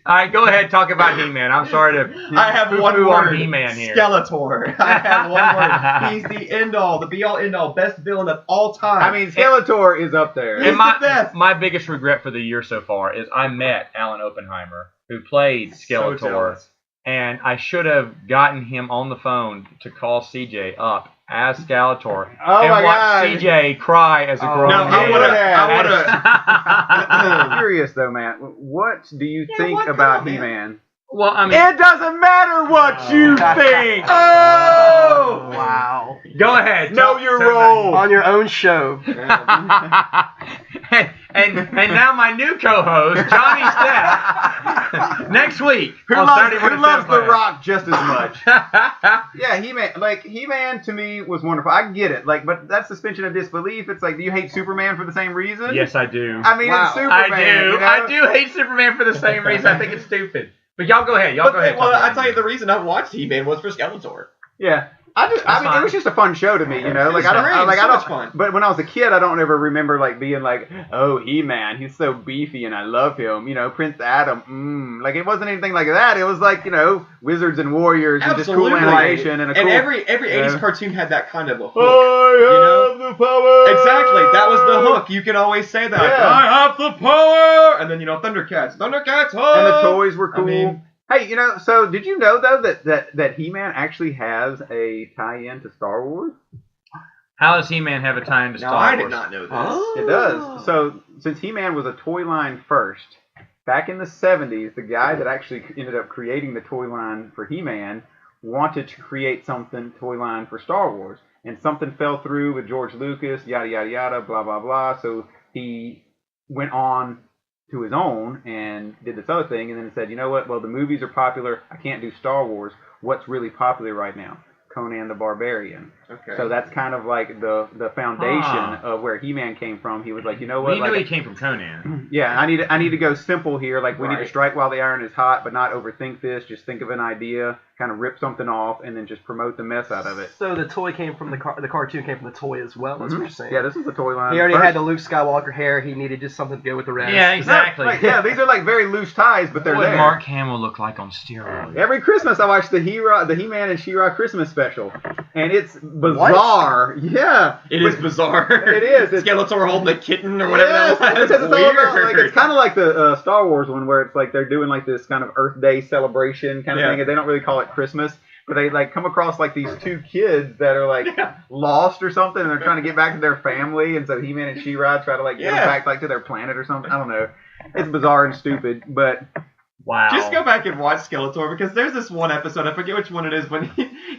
All right, go ahead, talk about He-Man. I'm sorry to. I have one poo-poo on word. He-Man here. Skeletor. I have one word. He's the end-all, the be-all, end-all, best villain of all time. I mean, Skeletor is up there. He's And the best. my biggest regret for the year so far is I met Alan Oppenheimer, who played So Skeletor, jealous. and I should have gotten him on the phone to call CJ up as Skeletor Oh and my watch God. CJ cry as a grown No, I man. would've- I'm curious though, Matt. What do you think what? about Come on, man. He-Man? Well, I mean, It doesn't matter what you think. oh, Wow. go ahead. Know your role. On your own show. and now my new co-host Johnny Stepp next week. Who on loves, Saturday who Morning loves The Saturday. Rock just as much? Yeah, He-Man to me was wonderful. I get it. But that suspension of disbelief, it's like, do you hate Superman for the same reason? Yes, I do. I mean, Wow. it's Superman. I do. You know? I do hate Superman for the same reason. I think it's stupid. But y'all go ahead. Y'all go ahead. Well, talk I about tell you, it. the reason I watched He-Man was for Skeletor. Yeah. I mean, it was just a fun show to me, you know. Like It was great. It was so much don't. fun. But when I was a kid, I don't ever remember like being like, oh, He-Man, he's so beefy and I love him. You know, Prince Adam. Like it wasn't anything like that. It was like, you know, wizards and warriors and just cool animation and a cool. Every 80s cartoon had that kind of a hook. I have the power. Exactly, that was the hook. You can always say that. Yeah. I have the power, and then Thundercats, hook! And the toys were cool. I mean, hey, you know, so did you know though that He-Man actually has a tie-in to Star Wars? How does He-Man have a tie into Star Wars? I did not know this. It does. So since He-Man was a toy line first, back in the 70s, the guy that actually ended up creating the toy line for He-Man wanted to create something toy line for Star Wars, and something fell through with George Lucas, yada yada yada, blah blah blah. So he went on to his own and did this other thing, and then said, you know what? Well, the movies are popular. I can't do Star Wars. What's really popular right now? Conan the Barbarian. Okay. So that's kind of like the foundation of where He-Man came from. He was like, you know what? We knew like, he came from Conan. yeah, I need to go simple here. Like we need to Right. strike while the iron is hot, but not overthink this. Just think of an idea, kind of rip something off, and then just promote the mess out of it. So the toy came from the cartoon came from the toy as well. That's what you're saying. Yeah, this is the toy line. He already first. had the Luke Skywalker hair. He needed just something to go with the rest. Yeah, exactly. Like, yeah, these are like very loose ties, but they're What would there. Mark Hamill look like on steroids? Every Christmas, I watch the He-Man and She-Ra Christmas special, and it's bizarre. Yeah, It is bizarre. It is. It's, Skeletor holding the kitten or whatever yes, that was. because it's all about, Weird. like, it's kind of like the Star Wars one where it's like they're doing like this kind of Earth Day celebration kind of Yeah. thing, and they don't really call it Christmas. But they like come across like these two kids that are like lost or something, and they're trying to get back to their family, and so He-Man and She-Ra try to like get them Yeah. back like to their planet or something. I don't know. It's bizarre and stupid, but Wow. Just go back and watch Skeletor, because there's this one episode, I forget which one it is, when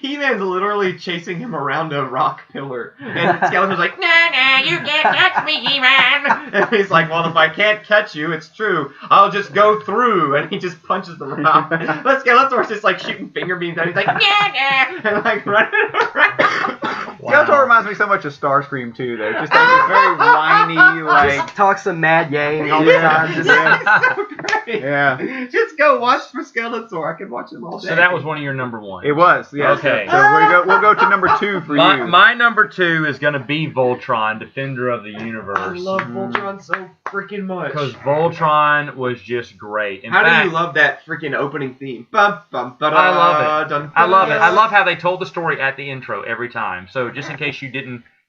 He-Man's literally chasing him around a rock pillar. And Skeletor's like, Nah, you can't catch me, He-Man. and he's like, well, if I can't catch you, it's true. I'll just go through. And he just punches the rock. But Skeletor's just like shooting finger beams at him. He's like, Nah. and like running around. Skeletor reminds me so much of Starscream too, though. Just like this very whiny, like Just talk some mad yang all the time. Just, Yeah, he's so great. yeah. Just go watch for Skeletor. I could watch him all day. So that was one of your number one. It was, yeah. Okay. So we'll go to number 2 for you. My number 2 is going to be Voltron, Defender of the Universe. I love Voltron so freaking much. Because Voltron was just great. In How fact, do you love that freaking opening theme? Bum, bum, ba-da, I love it. dun, I love it. dun. I love how they told the story at the intro every time. So just in case you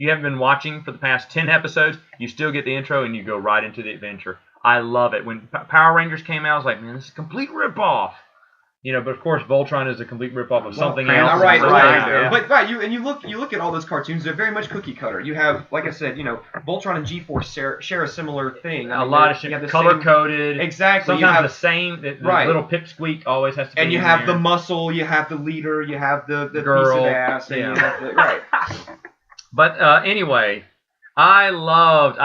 haven't been watching for the past 10 episodes, you still get the intro and you go right into the adventure. I love it. When Power Rangers came out, I was like, man, this is a complete ripoff. You know, but of course, Voltron is a complete ripoff of something else. All right, Yeah. But you look at all those cartoons. They're very much cookie cutter. You have, like I said, Voltron and G-Force share a similar thing. A lot of shit, color coded. Exactly. Sometimes you have the same. The right. little pipsqueak always has to be. and you in have there. the muscle. You have the leader. You have the Girl, piece of ass. And yeah. you have the, right. But anyway, I loved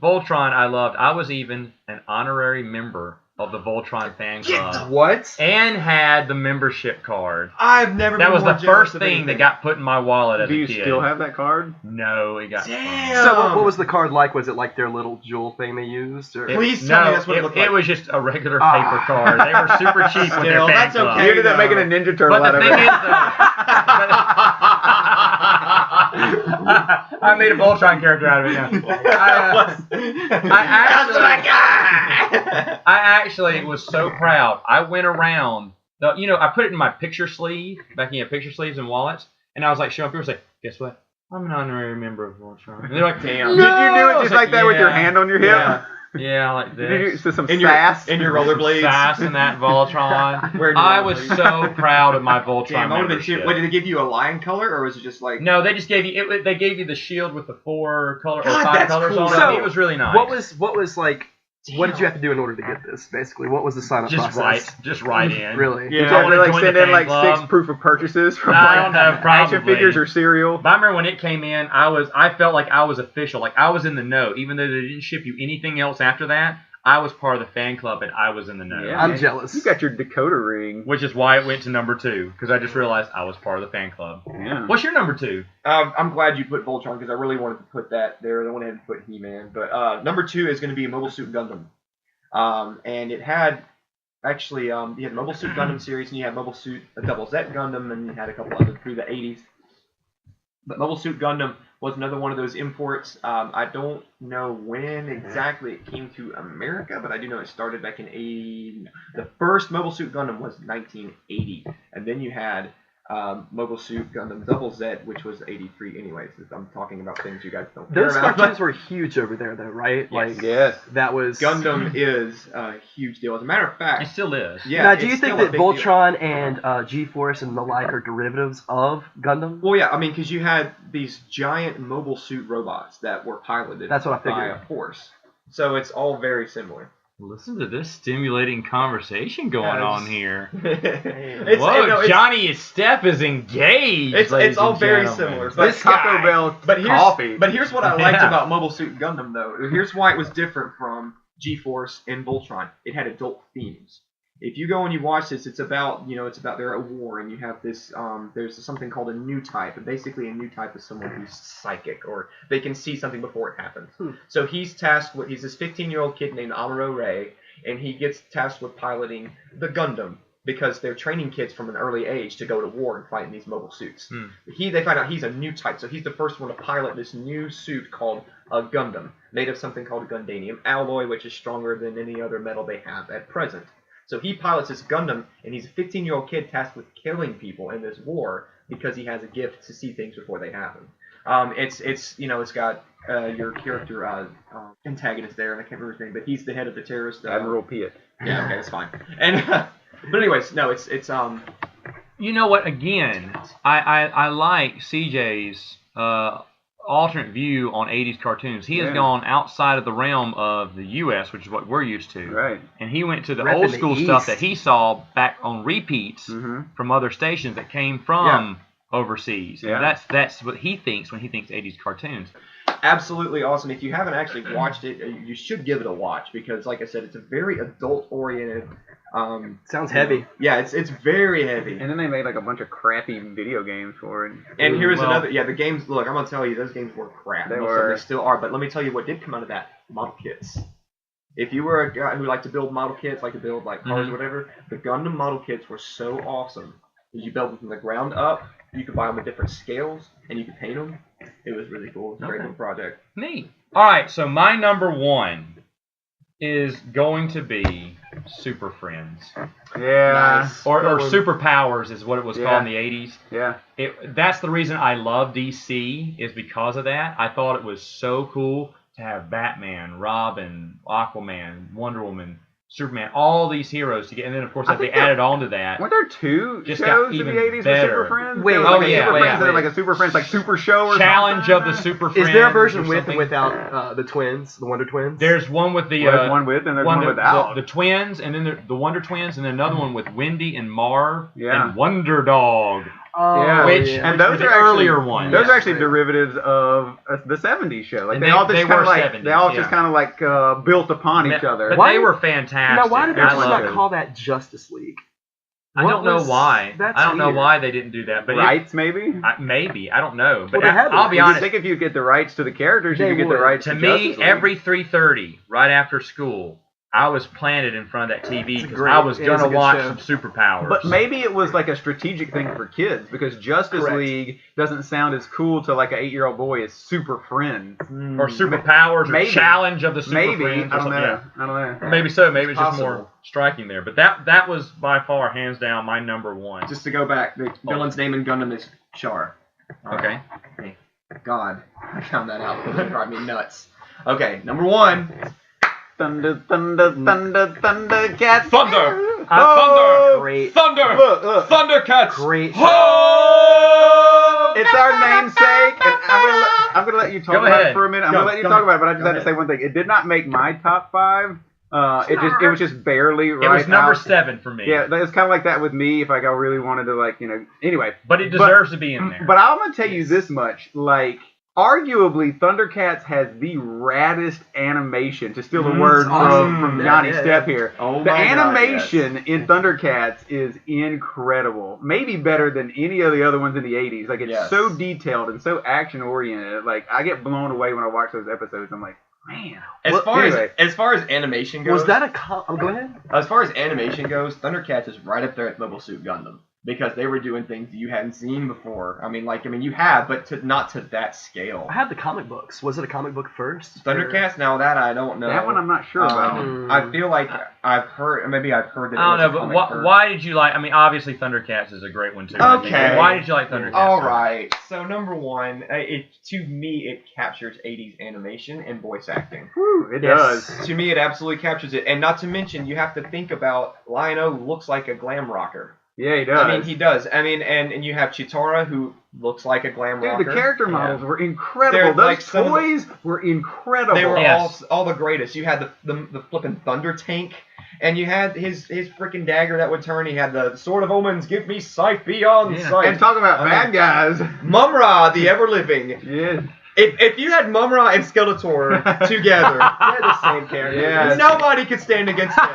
Voltron. I was even an honorary member of the Voltron fan club, What? and had the membership card. I've never. That been was more the jealous first of thing anything. that got put in my wallet as Do you a kid. still have that card? No, it got. Damn. so what was the card like? Was it like their little jewel thing they used? Or? Please tell me that's what it looked like. It was just a regular paper card. They were super cheap with their Still, fan that's club. okay. You ended up making a Ninja Turtle But out the of thing it. is, I made a Voltron character out of it. I actually was so proud. I went around. I put it in my picture sleeve, back in picture sleeves and wallets, and I was like showing people, say, guess what? I'm an honorary member of Voltron. And they're like, Damn. No! Did you do I it was just like that with your hand on your hip? Yeah, yeah, like Did you this. do some in your sass? in your rollerblades. Sass in that Voltron. Wearing your I was rollerblades. so proud of my Voltron Damn, I would have been membership. shit. What, did they give you a lion color, or was it just like? No, they just gave you they gave you the shield with the 4 color or God, 5 that's colors cool. on it. So, It was really nice. What was like? What did you have to do in order to get this? Basically, what was the sign up process? Just write in. Really? Did you I have to wanna like join send the in like fan club. 6 proof of purchases from I like don't know, action probably. figures or cereal? But I remember when it came in, I felt like I was official, like I was in the know, even though they didn't ship you anything else after that. I was part of the fan club and I was in the know. Yeah. I'm jealous. You got your Dakota ring. Which is why it went to number 2, because I just realized I was part of the fan club. Yeah. What's your number 2? I'm glad you put Voltron because I really wanted to put that there. I went ahead and put He-Man, but number 2 is going to be Mobile Suit Gundam, and it had actually you had Mobile Suit Gundam series and you had Mobile Suit Double Z Gundam and you had a couple others through the 80s. But Mobile Suit Gundam was another one of those imports. I don't know when exactly it came to America, but I do know it started back in 80. The first Mobile Suit Gundam was 1980, and then you had Mobile Suit Gundam Double Z, which was 83 anyways. I'm talking about things you guys don't care Those about. cartoons were huge over there, though, right? Like, Yes. that was... Gundam is a huge deal. As a matter of It fact, still is. yeah. Now, do you it's think still a that big deal. Voltron and G-Force and the like are derivatives of Gundam? Well, yeah, I mean, because you had these giant mobile suit robots that were piloted That's what I by figured. a force. So it's all very similar. Listen to this stimulating conversation going on here. It's, Whoa, no, it's- Johnny Step is engaged. It's ladies all and very gentlemen. similar. This Taco Bell coffee. But here's what I liked Yeah. about Mobile Suit Gundam, though. Here's why it was different from G-Force and Voltron. It had adult themes. If you go and you watch this, it's about they're at war, and you have this there's something called a new type, and basically a new type is someone who's psychic, or they can see something before it happens. So he's tasked with, he's this 15-year-old kid named Amuro Ray, and he gets tasked with piloting the Gundam, because they're training kids from an early age to go to war and fight in these mobile suits. They find out he's a new type, so he's the first one to pilot this new suit called a Gundam, made of something called Gundanium alloy, which is stronger than any other metal they have at present. So he pilots this Gundam, and he's a 15-year-old kid tasked with killing people in this war because he has a gift to see things before they happen. It's got your character antagonist there, and I can't remember his name, but he's the head of the terrorist. Admiral Piet. Yeah, okay, that's fine. And but anyways, no, it's You know what? Again, I like CJ's alternate view on 80s cartoons. He has gone outside of the realm of the U.S., which is what we're used to. Right. And he went to the Repping old the school stuff East. that he saw back on repeats from other stations that came from overseas. Yeah. And that's what he thinks when he thinks 80s cartoons. absolutely awesome. If you haven't actually watched it, you should give it a watch, because, like I said, it's a very adult-oriented. Sounds heavy. Yeah, it's very heavy. And then they made like a bunch of crappy video games for it. And here's Well- another. Yeah, the games. Look, I'm gonna tell you, those games were crap. They Most of them were. they still are. But let me tell you what did come out of that: model kits. If you were a guy who liked to build model kits, like to build like cars or whatever, the Gundam model kits were so awesome. You built them from the ground up. You could buy them with different scales, and you could paint them. It was really cool. It was a great little project. Neat. All right, so my number one is going to be Super Friends. Yeah. Nice. Or Superpowers is what it was called in the 80s. Yeah. That's the reason I love DC, is because of that. I thought it was so cool to have Batman, Robin, Aquaman, Wonder Woman, Superman, all these heroes to get, and then of course I that they think there- added on to that. Weren't there two Just got shows in even the 80s better. with Super Friends? Wait, There was oh, like a yeah, Super wait, Friends and wait. like a Super Friends like Super Show or Challenge something? of the Super Friends. Is there a version or with something. and without the twins, the Wonder Twins? There's one with the Well, there's one with and there's one without. the twins, and then the Wonder Twins, and then another one with Wendy and Marv Yeah. and Wonder Dog. Oh, Yeah. Which yeah. And those the are actually, earlier ones. Those Yeah. are actually derivatives of the 70s show. Like And they all they just kind were of like 70s, they all yeah. just kind of like built upon each other. But Why they did- were fantastic. Now, why did they I just love not it. call that Justice League? I What don't know was- why. that's I don't know weird. why they didn't do that. But Rights, maybe. maybe I don't know. But Well, they had I'll be You honest. think if you get the rights to the characters, you They could get the would. rights To to me, Justice League. every 3:30, right after school, I was planted in front of that TV It's because great- I was it is gonna a good watch show. some superpowers. But maybe it was like a strategic thing for kids because Justice Correct. League doesn't sound as cool to like an 8-year-old boy as Super Friends. or superpowers, or Maybe. Challenge of the Super Maybe Friends. I or don't something. know. I don't know. Maybe so. Maybe it's just possible. more striking there. But that was by far, hands down, my number one. Just to go back, the villain's name in Gundam is Char. Okay. Thank God, I found that out. It drive me nuts. Okay, number one. Thunder, thunder, thunder, thunder, cats. Thunder! Oh! Great. Thunder! Look. Thundercats! Great. Ho! It's our namesake, and I'm gonna let you talk Go about ahead. it for a minute. I'm Go, gonna let you go talk ahead. about it, but I just Go have to ahead. say one thing. It did not make my top 5. It was just barely It right was number out. 7 for me. Yeah, it's kind of like that with me. If like I really wanted to anyway. But it deserves to be in there. But I'm gonna tell you this much, arguably, Thundercats has the raddest animation, to steal the word awesome. from Yeah, Johnny yeah. Step here. Oh The my God, animation in Thundercats is incredible. Maybe better than any of the other ones in the 80s. Like, it's Yes. so detailed and so action-oriented. Like, I get blown away when I watch those episodes. I'm like, man. As Well, far anyway. as far as animation goes, Was that a... Oh, go ahead. as far as animation goes, Thundercats is right up there at Mobile Suit Gundam. because they were doing things you hadn't seen before. I mean, you have, but not to that scale. I had the comic books. Was it a comic book first? Thundercats? Now that I don't know. That one I'm not sure about. I feel like I've heard that. I don't know, but why did you like? I mean, obviously Thundercats is a great one too. Okay. Why did you like Thundercats? All right. So number one, to me it captures 80s animation and voice acting. Whew, it does. To me, it absolutely captures it, and not to mention you have to think about Lion-O looks like a glam rocker. Yeah, he does. I mean, he does. I mean, and you have Chitara, who looks like a glam rocker. Dude, the character models were incredible. Those toys were incredible. They were all the greatest. You had the flipping Thunder Tank, and you had his freaking dagger that would turn. He had the Sword of Omens, give me sight beyond sight. And talk about bad guys. Mum-Ra, the ever-living. Yeah. If you had Mum-Ra and Skeletor together, they're the same character. Yes. Nobody could stand against them.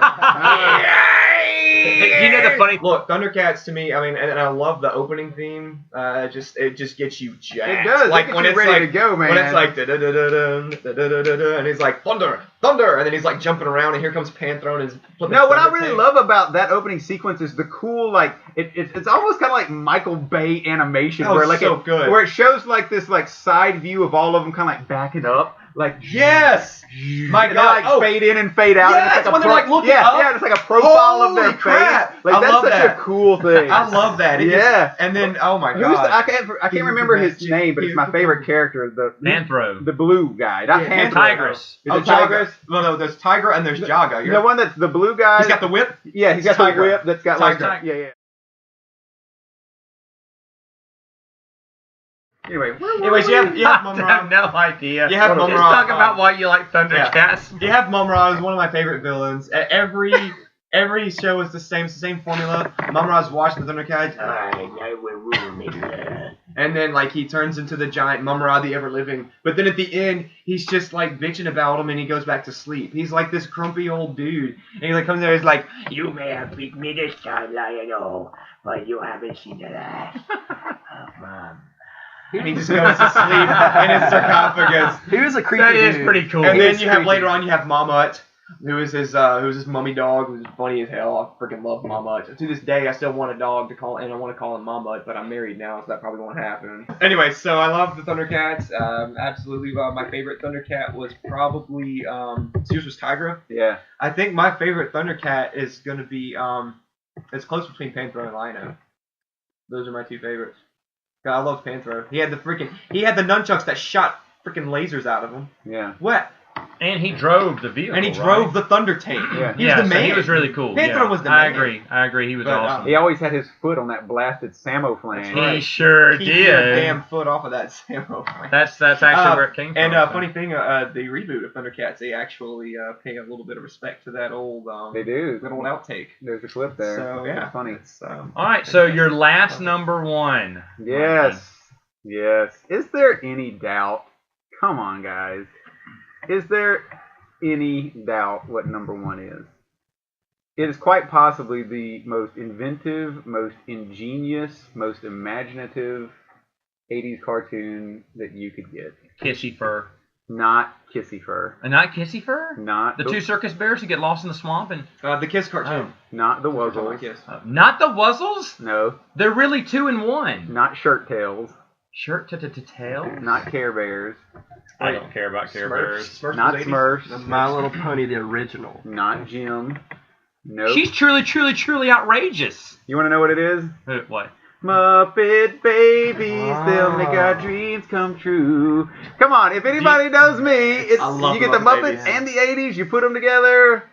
You know the funny look, Thundercats to me. I mean, and I love the opening theme. It just gets you jacked. It does. Like it when gets you it's ready like to go, man. when it's like da-da-da-da-da, and he's like thunder, thunder, and then he's like jumping around, and here comes Panthrone and flipping. No, what I really love about that opening sequence is the cool, like it's almost kind of like Michael Bay animation, where like good. Where it shows like this like side view of all of them kind of like backing up, like yes, my and God, they like fade in and fade out. Yeah, and it's like when they're like looking up. Yeah, it's like a profile of their Holy crap. face. Like I that's love such that. a cool thing. I love that. And then oh my God, I can't remember his name, but it's my favorite character. Panthro. The blue guy, not Panthro. Tigress. Is it Tigress? No, there's Tiger and there's Jaga. The one that's the blue guy. He's got the whip. Yeah, he's got the whip that's got Tiger. yeah. Anyway, Anyways, you have Mum-Ra. I have no idea. You have Just Mum-Ra. talk about why you like Thundercats. You have Mum-Ra is one of my favorite villains. Every show is the same. It's the same formula. Mum-Ra's watching the Thundercats. And then like he turns into the giant Mum-Ra, the ever-living. But then at the end, he's just like bitching about him, and he goes back to sleep. He's like this grumpy old dude, and he like comes there. He's like, You may have beat me this time, Lion-O, but you haven't seen the last of Mom. and he just goes to sleep in his sarcophagus. He was a creepy That dude. is pretty cool. And He then was you have creepy. later on, you have Mamut, who is his mummy dog, who's funny as hell. I freaking love Mamut. To this day, I still want a dog to call, and I want to call him Mamut, but I'm married now, so that probably won't happen. Anyway, so I love the Thundercats. Absolutely, my favorite Thundercat was probably yours was Tigra. Yeah. I think my favorite Thundercat is gonna be it's close between Panthro and Lion-O. Those are my two favorites. God, I love Panthro. He had the nunchucks that shot freaking lasers out of him. Yeah. What? And he drove the vehicle. And he drove the Thunder Tank. Yeah. He was the man. So he was really cool. Panthro was the I man. agree. He was But, awesome. He always had his foot on that blasted Samoglange. That's right. He sure Keep your did. damn foot off of that Samo. That's actually where it came from. And so. funny thing, the reboot of Thundercats, they actually pay a little bit of respect to that old They do. that old outtake. There's a clip there. So yeah, That's funny. It's, All right, so your last number one. Yes. Yes. Is there any doubt? Come on, guys. Is there any doubt what number one is? It is quite possibly the most inventive, most ingenious, most imaginative 80s cartoon that you could get. Kissy Fur. Not Kissy Fur. Not Kissy Fur? Not The two circus bears who get lost in the swamp and the Kiss cartoon. Not the Oh, Wuzzles. Kiss. not the Wuzzles? No. They're really 2 in 1. Not Shirt Tails. Shirt to tail? Not Care Bears. I don't care about Care Bears. Smurfs Not was 80s? Smurfs. My Little Pony, the original. Not Jim. Nope. She's truly outrageous. You want to know what it is? What? Muppet babies, they'll make our dreams come true. Come on, if anybody knows me, it's I love you get the Muppet Muppets Babies. and the 80s, you put them together,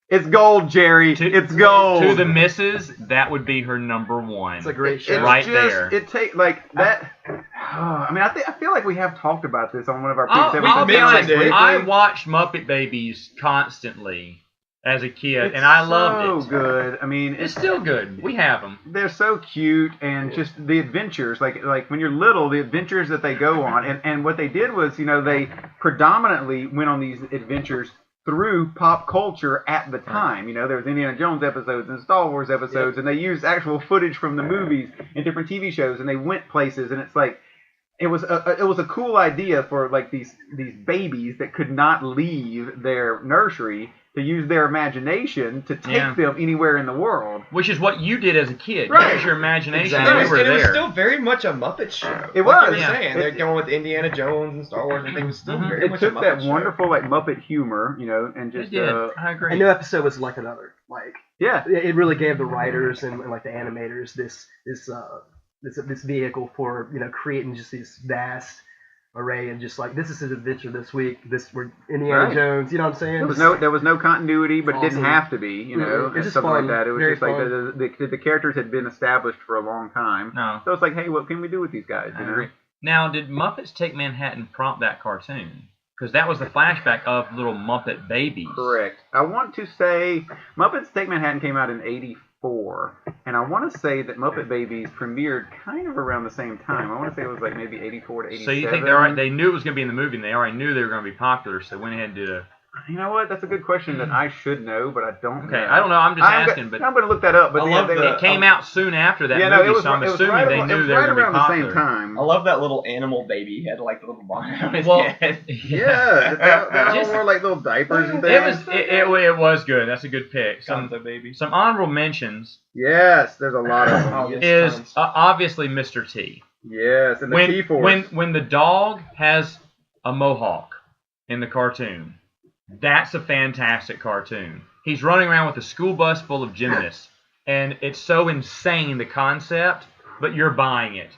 it's gold, Jerry. It's gold. To the missus, that would be her number one. It's a great show. It's right just, there. It take like that. I mean, I feel like we have talked about this on one of our I'll previous episodes. be honest, briefly. I watched Muppet Babies constantly as a kid, and I loved it. So good. I mean, It's still good. We have them. they're so cute, and just the adventures, like when you're little, the adventures that they go on, and what they did was, they predominantly went on these adventures through pop culture at the time. There was Indiana Jones episodes and Star Wars episodes, and they used actual footage from the movies and different TV shows, and they went places, and it's like it was a cool idea for like these babies that could not leave their nursery to use their imagination to take Yeah. them anywhere in the world. Which is what you did as a kid. Right. Use your imagination. Exactly. You were And it was there. still very much a Muppet show. It like was. you were Yeah. saying. They're going with Indiana Jones and Star Wars and things. It was still Mhm. very It much took a Muppet that show. wonderful like Muppet humor, and It just did. I agree. A new episode was like another. Like yeah. it really gave the writers and like the animators this vehicle for creating just these vast array and just like this is his adventure this week. We're Indiana Right. Jones. You know what I'm saying? There was no continuity, but it didn't Awesome. have to be, It's and just something fun. like that. It was Very just like fun. the characters had been established for a long time. No. So it's like, hey, what can we do with these guys? I agree. Now, did Muppets Take Manhattan prompt that cartoon? Because that was the flashback of little Muppet babies. Correct. I want to say Muppets Take Manhattan came out in '84, and I want to say that Muppet Babies premiered kind of around the same time. I want to say it was like maybe '84 to '87. So you think they knew it was going to be in the movie, and they already knew they were going to be popular, so they went ahead and did a... You know what? That's a good question that I should know, but I don't know. Okay, I don't know. I'm just asking, but I'm going to look that up. But I love it came out soon after that yeah, movie, no, it was, so I'm it was assuming right they about- knew it was they were right going to be around the popular. same time. I love that little animal baby. He had like the little bonnet on his Well, head. Yeah, they all Just- wore like little diapers and things. It was good. That's a good pick. Some baby. honorable mentions Yes, there's a lot of them. Oh, yes. is tons. obviously Mr. T. Yes, and the When T-Force. when the dog has a mohawk in the cartoon, that's a fantastic cartoon. He's running around with a school bus full of gymnasts, and it's so insane the concept, but you're buying it,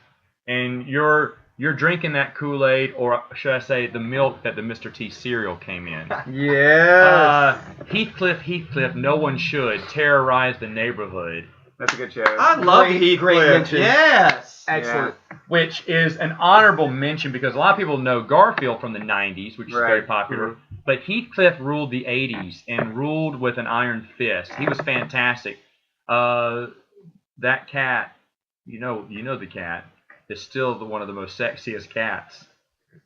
and you're drinking that Kool-Aid, or should I say the milk that the Mr. T cereal came in. Yes, Heathcliff, no one should terrorize the neighborhood, that's a good show. I love Heathcliff. great mention. Yes. Excellent. which is an honorable mention because a lot of people know Garfield from the 90s, which is very Right. popular. But Heathcliff ruled the 80s and ruled with an iron fist. He was fantastic. That cat, you know the cat, is still one of the most sexiest cats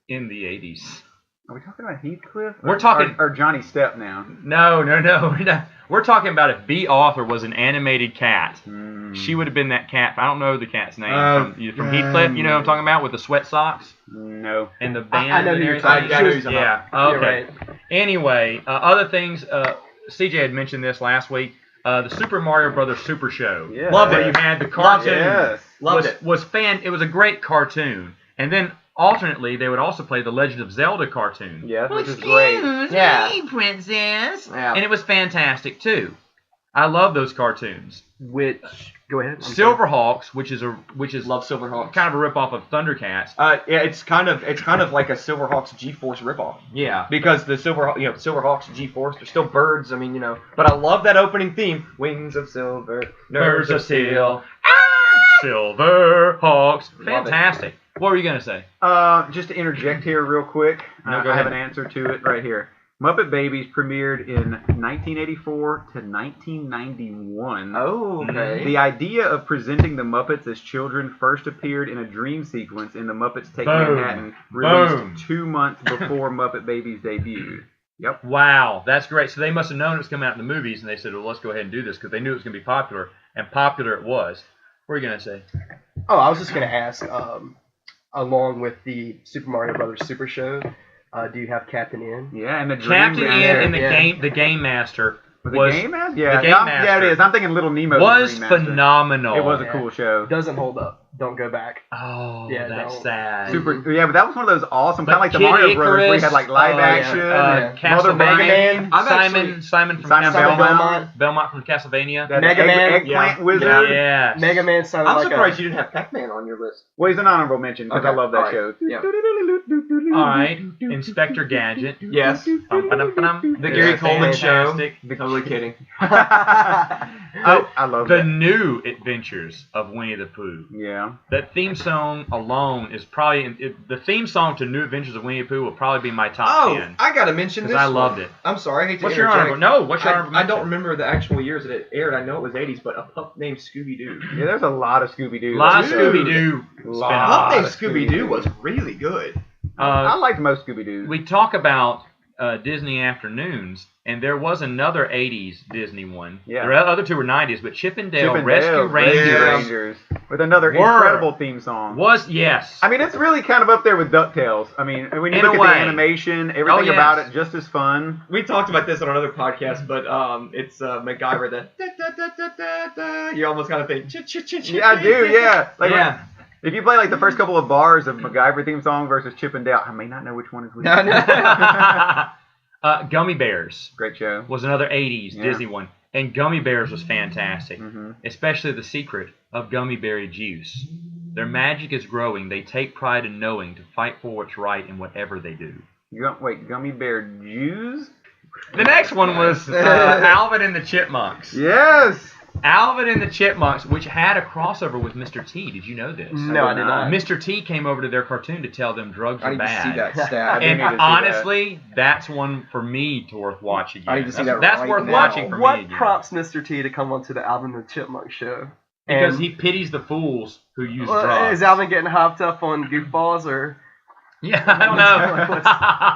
in the 80s. Are we talking about Heathcliff? We're talking- or Johnny Stepp now. No. We're talking about if B. Arthur was an animated cat. Mm. She would have been that cat. I don't know the cat's name. From Heathcliff, you know what I'm talking about, with the sweat socks No. and the band. I know and who you're everything. talking about. Yeah. You're Okay. right. Anyway, other things. CJ had mentioned this last week. The Super Mario Brothers Super Show. Yeah. Where you had the cartoon. Yes. Loved it. It was a great cartoon. And then alternately, they would also play the Legend of Zelda cartoon. Yeah, which is great. Yeah. Princess. Yeah. And it was fantastic too. I love those cartoons. Which go ahead. I'm sorry. Silverhawks, which is Love Silverhawks. kind of a ripoff of Thundercats. Yeah, it's kind of like a Silverhawks G-Force ripoff. Yeah. Because the Silverhawks G-Force, they're still birds. I mean, but I love that opening theme. Wings of silver, Birds of steel. Silverhawks. Love it. Fantastic. What were you going to say? Just to interject here real quick, No, go I have ahead. an answer to it right here. Muppet Babies premiered in 1984 to 1991. Oh, okay. The idea of presenting the Muppets as children first appeared in a dream sequence in the Muppets Take Boom. Manhattan, released Boom. 2 months before Muppet Babies debuted. Yep. Wow, that's great. So they must have known it was coming out in the movies, and they said, well, let's go ahead and do this, because they knew it was going to be popular, and popular it was. What are you going to say? Oh, I was just going to ask, along with the Super Mario Brothers Super Show, do you have Captain N? Yeah, and the dream Captain down Ian there. and Yeah. the Game Master Was it Game Master? Yeah, the Game yeah, it Master is. I'm thinking Little Nemo. was the Game Master. phenomenal. It was a Yeah. cool show. Doesn't hold up. Don't go back. Oh, Yeah, that's no. sad. Super, yeah, but that was one of those awesome, But kind of like the Kid Mario Brothers, where you Icarus, had like live action, yeah. Mother Castlevania, Mega Man, Simon from Simon Castlevania, Belmont from Castlevania. that Mega Man, Eggplant yeah. Wizard. Yes. Mega Man sounded I'm like surprised you didn't have Pac-Man on your list. Well, he's an honorable mention because I Okay, love that alright, show. yeah. All right, Inspector Gadget. Yes. Bum-ba-dum-ba-dum. The Gary Yes, Coleman show. fantastic. Totally kidding. I love The that. new adventures of Winnie the Pooh. Yeah. That theme song alone is probably the theme song to New Adventures of Winnie the Pooh will probably be my top Oh, 10 I gotta mention because this. I loved one. it. I'm sorry, I hate to What's your interject. honorable? No, what's your honorable? I don't mention? remember the actual years that it aired. I know it was 80s, but a pup named Scooby-Doo. Yeah, there's a lot of Scooby-Doo. A lot of Dude. Scooby-Doo. Lot. Pup spin-offs. named Scooby-Doo was really good. I liked most Scooby-Doo. We talk about Disney Afternoons, and there was another 80s Disney one. Yeah. The other two were 90s, but Chip and Dale Chip and Rescue Dale, Rangers with another incredible theme song. was, yes. I mean, it's really kind of up there with DuckTales. I mean, when you In look a at the way. animation, everything yes. about it just as fun. We talked about this on another podcast, but it's MacGyver. That you almost kind of think. Yeah, I do. Yeah. Like Yeah. if you play like the first couple of bars of MacGyver theme song versus Chip and Dale, I may not know which one is which. Gummy Bears Great show. was another 80s Yeah. Disney one. And Gummy Bears was fantastic, Mm-hmm. especially the secret of gummy berry juice. Their magic is growing. They take pride in knowing to fight for what's right in whatever they do. Wait, Gummy Bear Jews? The next one was Alvin and the Chipmunks. Yes. Alvin and the Chipmunks, which had a crossover with Mr. T. Did you know this? No, I did not. Mr. T came over to their cartoon to tell them drugs I are need to bad. see that I stat. do And need to see honestly, that's one for me to worth watching again. I need to see that's that that's right worth now. watching for What me again. prompts Mr. T to come onto the Alvin and the Chipmunk show? Because And- he pities the fools who use Well, drugs. is Alvin getting hopped up on goofballs or? Yeah, I don't know.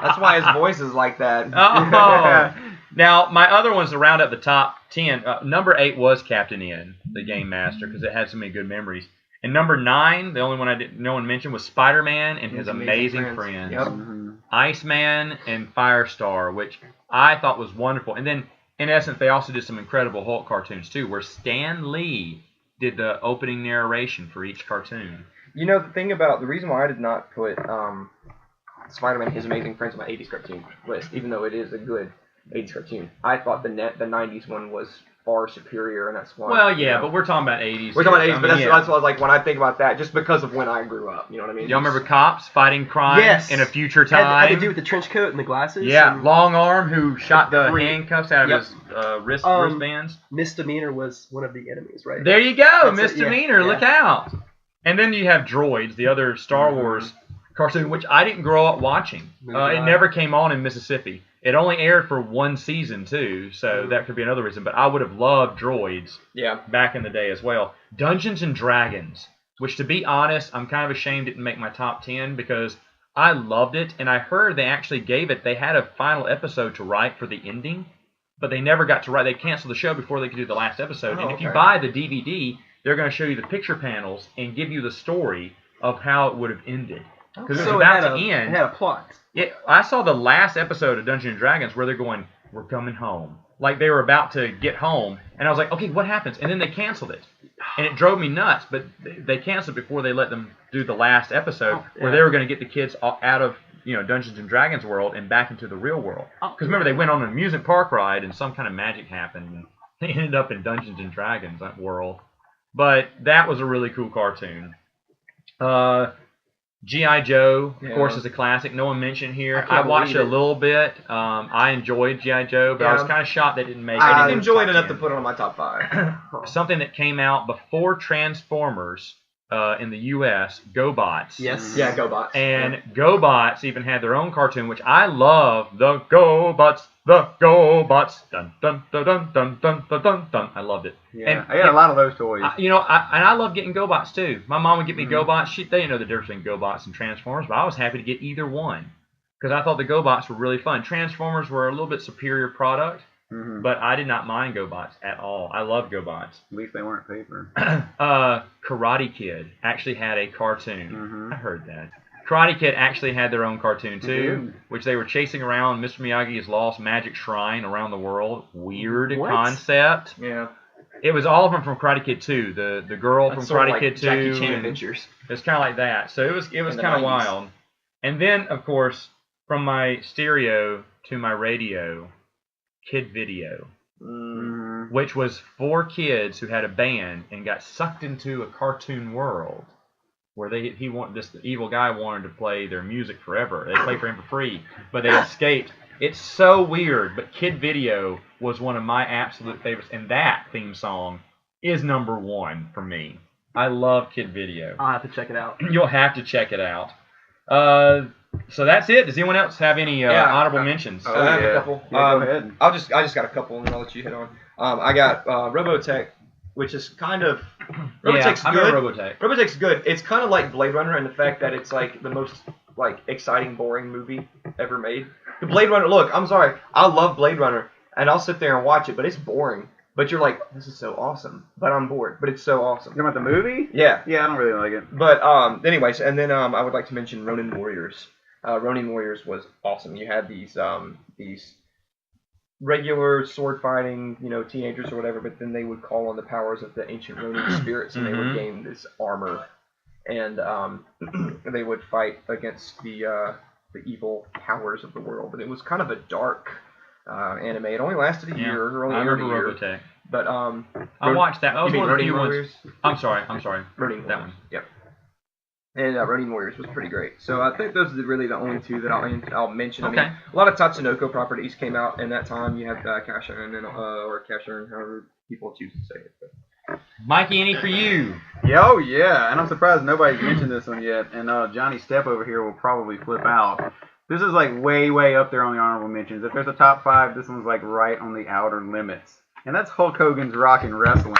That's why his voice is like that. Oh. Now, my other ones to round up the top 10. Number 8 was Captain N, the Game Master, because it had so many good memories. And number 9, the only one no one mentioned, was Spider-Man and his amazing friends. Yep. Mm-hmm. Iceman and Firestar, which I thought was wonderful. And then, in essence, they also did some Incredible Hulk cartoons, too, where Stan Lee did the opening narration for each cartoon. You know, the reason why I did not put Spider-Man and His Amazing Friends on my 80s cartoon list, even though it is a good 80s cartoon, I thought the 90s one was far superior, and that's why. Well, yeah, but we're talking about 80s. We're talking about 80s, but that's yeah. what I was like when I think about that, just because of when I grew up. You know what I mean? Y'all remember Cops fighting crime Yes. in a future Had time? to do with the trench coat and the glasses. Yeah, and Long Arm who shot the Great. handcuffs out of Yep. his wristbands. Misdemeanor was one of the enemies, right? There you go, That's it, Misdemeanor. yeah. Look out. And then you have Droids, the other Star Wars cartoon, which I didn't grow up watching. It never came on in Mississippi. It only aired for one season, too, so that could be another reason. But I would have loved Droids back in the day as well. Dungeons and Dragons, which, to be honest, I'm kind of ashamed didn't make my top 10 because I loved it, and I heard they actually they had a final episode to write for the ending, but they never got to write. They canceled the show before they could do the last episode. And if you buy the DVD, they're going to show you the picture panels and give you the story of how it would have ended. Because it was about to end. It had a plot. I saw the last episode of Dungeons and Dragons where they're going, "We're coming home." Like they were about to get home, and I was like, "Okay, what happens?" And then they canceled it, and it drove me nuts. But they canceled before they let them do the last episode, where they were going to get the kids out of Dungeons and Dragons world and back into the real world. Because remember, they went on an amusement park ride, and some kind of magic happened, and they ended up in Dungeons and Dragons world. But that was a really cool cartoon. G.I. Joe, of course, is a classic. No one mentioned here. I watched it a little bit. I enjoyed G.I. Joe, but I was kind of shocked they didn't make it. I didn't enjoy it enough to put it on my top 5. Something that came out before Transformers in the U.S., GoBots. Yes. Yeah, GoBots. And GoBots even had their own cartoon, which I love. The GoBots, the GoBots. Dun, dun, dun, dun, dun, dun, dun, dun, dun. I loved it. Yeah, And I had a lot of those toys. I love getting GoBots too. My mom would get me GoBots. They didn't know the difference between GoBots and Transformers, but I was happy to get either one because I thought the GoBots were really fun. Transformers were a little bit superior product, but I did not mind GoBots at all. I love GoBots. At least they weren't paper. Karate Kid actually had a cartoon. I heard that. Karate Kid actually had their own cartoon too, which they were chasing around Mr. Miyagi's lost magic shrine around the world. Weird concept. Yeah. It was all of them from Karate Kid 2. The girl from Sort of Karate like Kid 2. Jackie Chan and Adventures. it was kind of like that. So it was In the kind of 90s. wild. And then, of course, from my stereo to my radio, Kid Video, which was 4 kids who had a band and got sucked into a cartoon world where the evil guy wanted to play their music forever. They played for him for free, but they escaped. It's so weird, but Kid Video was one of my absolute favorites, and that theme song is number 1 for me. I love Kid Video. I'll have to check it out. You'll have to check it out. So that's it. Does anyone else have any honorable mentions? I have a couple. Yeah, go ahead. I just got a couple, and then I'll let you hit on. I got Robotech, which is kind of Robotech's I good. remember Robotech. Robotech's good. It's kind of like Blade Runner in the fact that it's like the most like exciting, boring movie ever made. The Blade Runner. Look, I'm sorry. I love Blade Runner, and I'll sit there and watch it, but it's boring. But you're like, this is so awesome. But I'm bored. But it's so awesome. You talking about the movie? Yeah. Yeah, I don't really like it. But anyways, and then I would like to mention Ronin Warriors. Ronin Warriors was awesome. You had these regular sword fighting, teenagers or whatever, but then they would call on the powers of the ancient Ronin spirits, and they would gain this armor, and they would fight against the evil powers of the world. And it was kind of a dark anime. It only lasted a year, or only I aired a remember year. Robotech. But I watched that. That was you mean one of the Ronin few ones. Warriors? I'm sorry. Ronin That Warriors. one. Yep. And Ronin Warriors was pretty great. So I think those are really the only two that I'll mention. I Okay. mean, a lot of Tatsunoko properties came out in that time. You had Cash Earn or Cash Earn, however people choose to say it. But. Mikey, any for you? Oh yeah, and I'm surprised nobody's mentioned this one yet. And Johnny Stepp over here will probably flip out. This is like way up there on the honorable mentions. If there's a top 5, this one's like right on the outer limits. And that's Hulk Hogan's Rockin' Wrestling.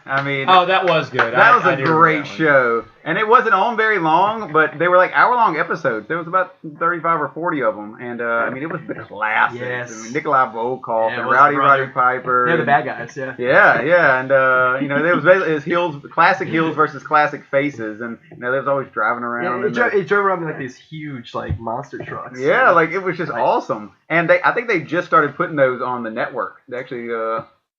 I mean, Oh, that was good. that was I a do remember great that one. show. And it wasn't on very long, but they were like hour-long episodes. There was about 35 or 40 of them. And, I mean, it was the classics. Yes. I mean, Nikolai Volkov Yeah, it and was Roddy the brother. Piper. They're the and- bad guys, yeah. Yeah, and there was basically his heels, classic heels versus classic faces, and they was always driving around. Yeah, and it drove around in like these huge like monster trucks. yeah, like it was just awesome. And I think they just started putting those on the network. They actually,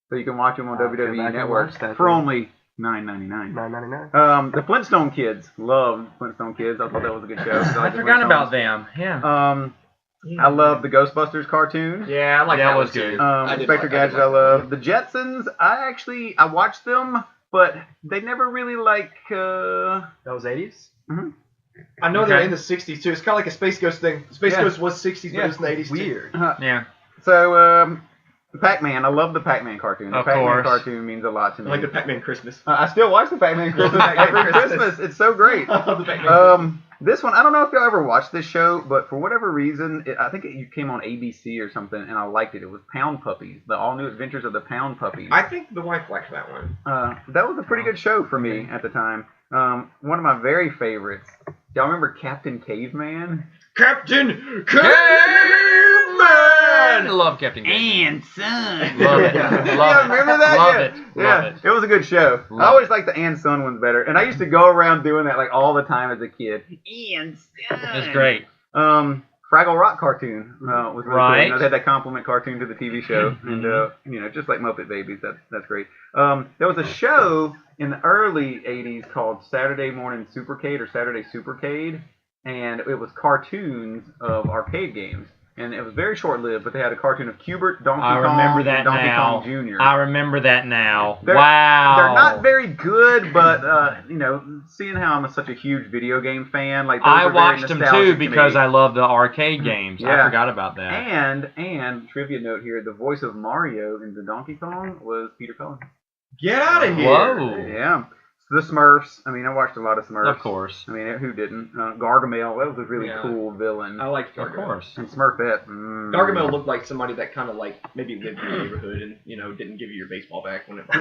so you can watch them on I'll go back WWE and Network watch that for thing. only $9.99. $9.99. The Flintstone Kids, loved Flintstone Kids. I thought that was a good show. I forgot about them. Yeah. I love the Ghostbusters cartoon. Yeah, I like That that was one too. good. I did Inspector like- Gadget, I I did like that love. one. The Jetsons, I watched them, but they never really That was 80s? I know they're Okay. in the 60s too. It's kind of like a Space Ghost thing. Space Yeah. Ghost was 60s, but Yeah. it's in the 80s too. Weird. Yeah. So, Pac-Man, I love the Pac-Man cartoon. The Of Pac-Man course. cartoon means a lot to I me. like the Pac-Man Christmas. I still watch the Pac-Man Christmas Pac-Man every Christmas. Christmas. It's so great. I love the Pac-Man This one, I don't know if y'all ever watched this show, but for whatever reason, I think it came on ABC or something, and I liked it. It was Pound Puppies, the all-new adventures of the Pound Puppies. I think the wife liked that one. That was a pretty good show for me at the time. One of my very favorites. Y'all remember Captain Caveman? Captain I love Captain Caveman. Son. Love it. Yeah, Love it. remember that? Love yeah. it. Yeah, Love it. it was a good show. Love I always liked the and son ones better, and I used to go around doing that like all the time as a kid. And son. It's great. Fraggle Rock cartoon was really Right. cool. They had that compliment cartoon to the TV show, and just like Muppet Babies, that's great. There was a show in the early '80s called Saturday Morning Supercade or Saturday Supercade, and it was cartoons of arcade games. And it was very short-lived, but they had a cartoon of Cubert, Donkey I Kong, remember and that Donkey now. Kong Jr. I remember that now. They're- Wow. They're not very good, but seeing how I'm such a huge video game fan, like those I are very watched them nostalgic too to me. because I love the arcade games. I Yeah. forgot about that. And trivia note here: the voice of Mario in the Donkey Kong was Peter Cullen. Get out of here. Whoa. Yeah, the Smurfs. I mean, I watched a lot of Smurfs. Of course. I mean, who didn't? Gargamel. That was a really Yeah. cool villain. I liked Of Gargamel. course. And Smurfette. Gargamel looked like somebody that kind of like maybe lived in your neighborhood and didn't give you your baseball back when it was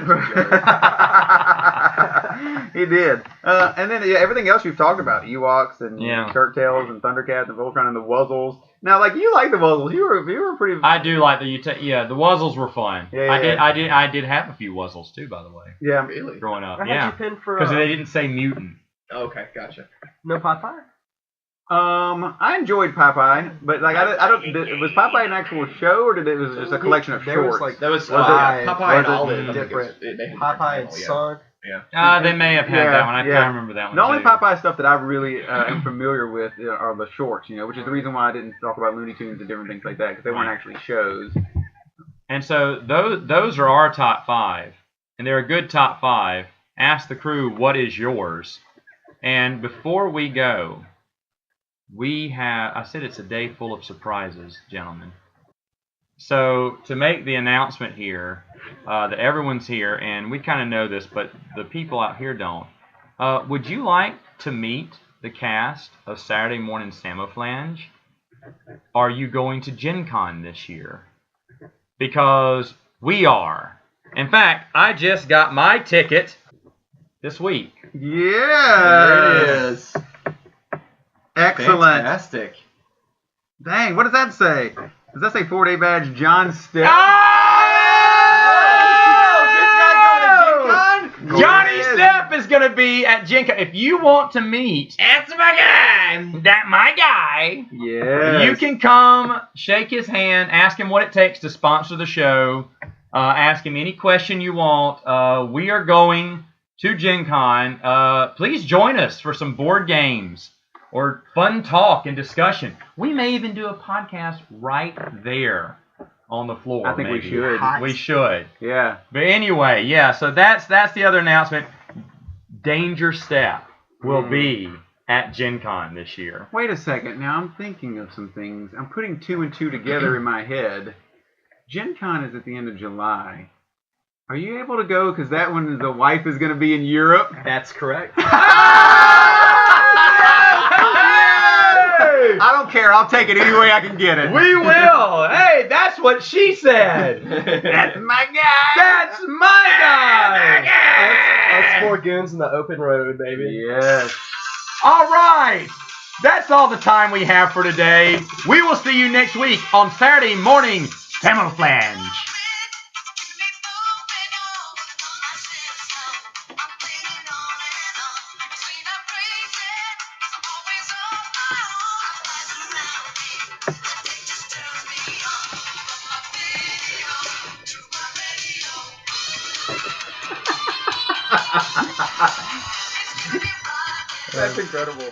He did. And then everything else you've talked about, Ewoks and Yeah. Shirt Tails and Thundercats and Voltron and the Wuzzles. Now, like you like the Wuzzles, you were pretty. I do like the the Wuzzles were fun. Yeah, I did have a few Wuzzles too, by the way, Yeah. Really? growing up. I had Yeah, you pinned for because they didn't say mutant. Okay, gotcha. No Popeye? I enjoyed Popeye, but like was Popeye an actual show or was it just a collection of There was, shorts? like, That was Popeye- Popeye and was it Olive. I think different? it was- they had Popeye and different channel, Son. They may have had that one. I can't remember that one. The only too. Popeye stuff that I really am familiar with are the shorts, which is the reason why I didn't talk about Looney Tunes and different things like that, because they weren't actually shows. And so those are our top 5, and they're a good top 5. Ask the crew, what is yours? And before we go, I said it's a day full of surprises, gentlemen. So to make the announcement here, that everyone's here, and we kind of know this, but the people out here don't. Would you like to meet the cast of Saturday Morning Samoglange? Are you going to Gen Con this year? Because we are. In fact, I just got my ticket this week. Yeah. There it is. Excellent. Fantastic. Dang, what does that say? Does that say 4-day badge John Stipp? Johnny Stepp is going to be at Gen Con. If you want to meet, That's my guy. my guy, Yes. you can come, shake his hand, ask him what it takes to sponsor the show, ask him any question you want. We are going to Gen Con. Please join us for some board games or fun talk and discussion. We may even do a podcast right there on the floor. I think we maybe. should. We should. Yeah. But anyway, yeah, so that's the other announcement. Danger Step will be at Gen Con this year. Wait a second. Now I'm thinking of some things. I'm putting 2 and 2 together in my head. Gen Con is at the end of July. Are you able to go? Because that one, the wife is going to be in Europe. That's correct. I don't care. I'll take it any way I can get it. We will. Hey, that's what she said. That's my guy. That's my guy. Us 4 goons in the open road, baby. Yes. All right. That's all the time we have for today. We will see you next week on Saturday morning Samoglange. That's incredible.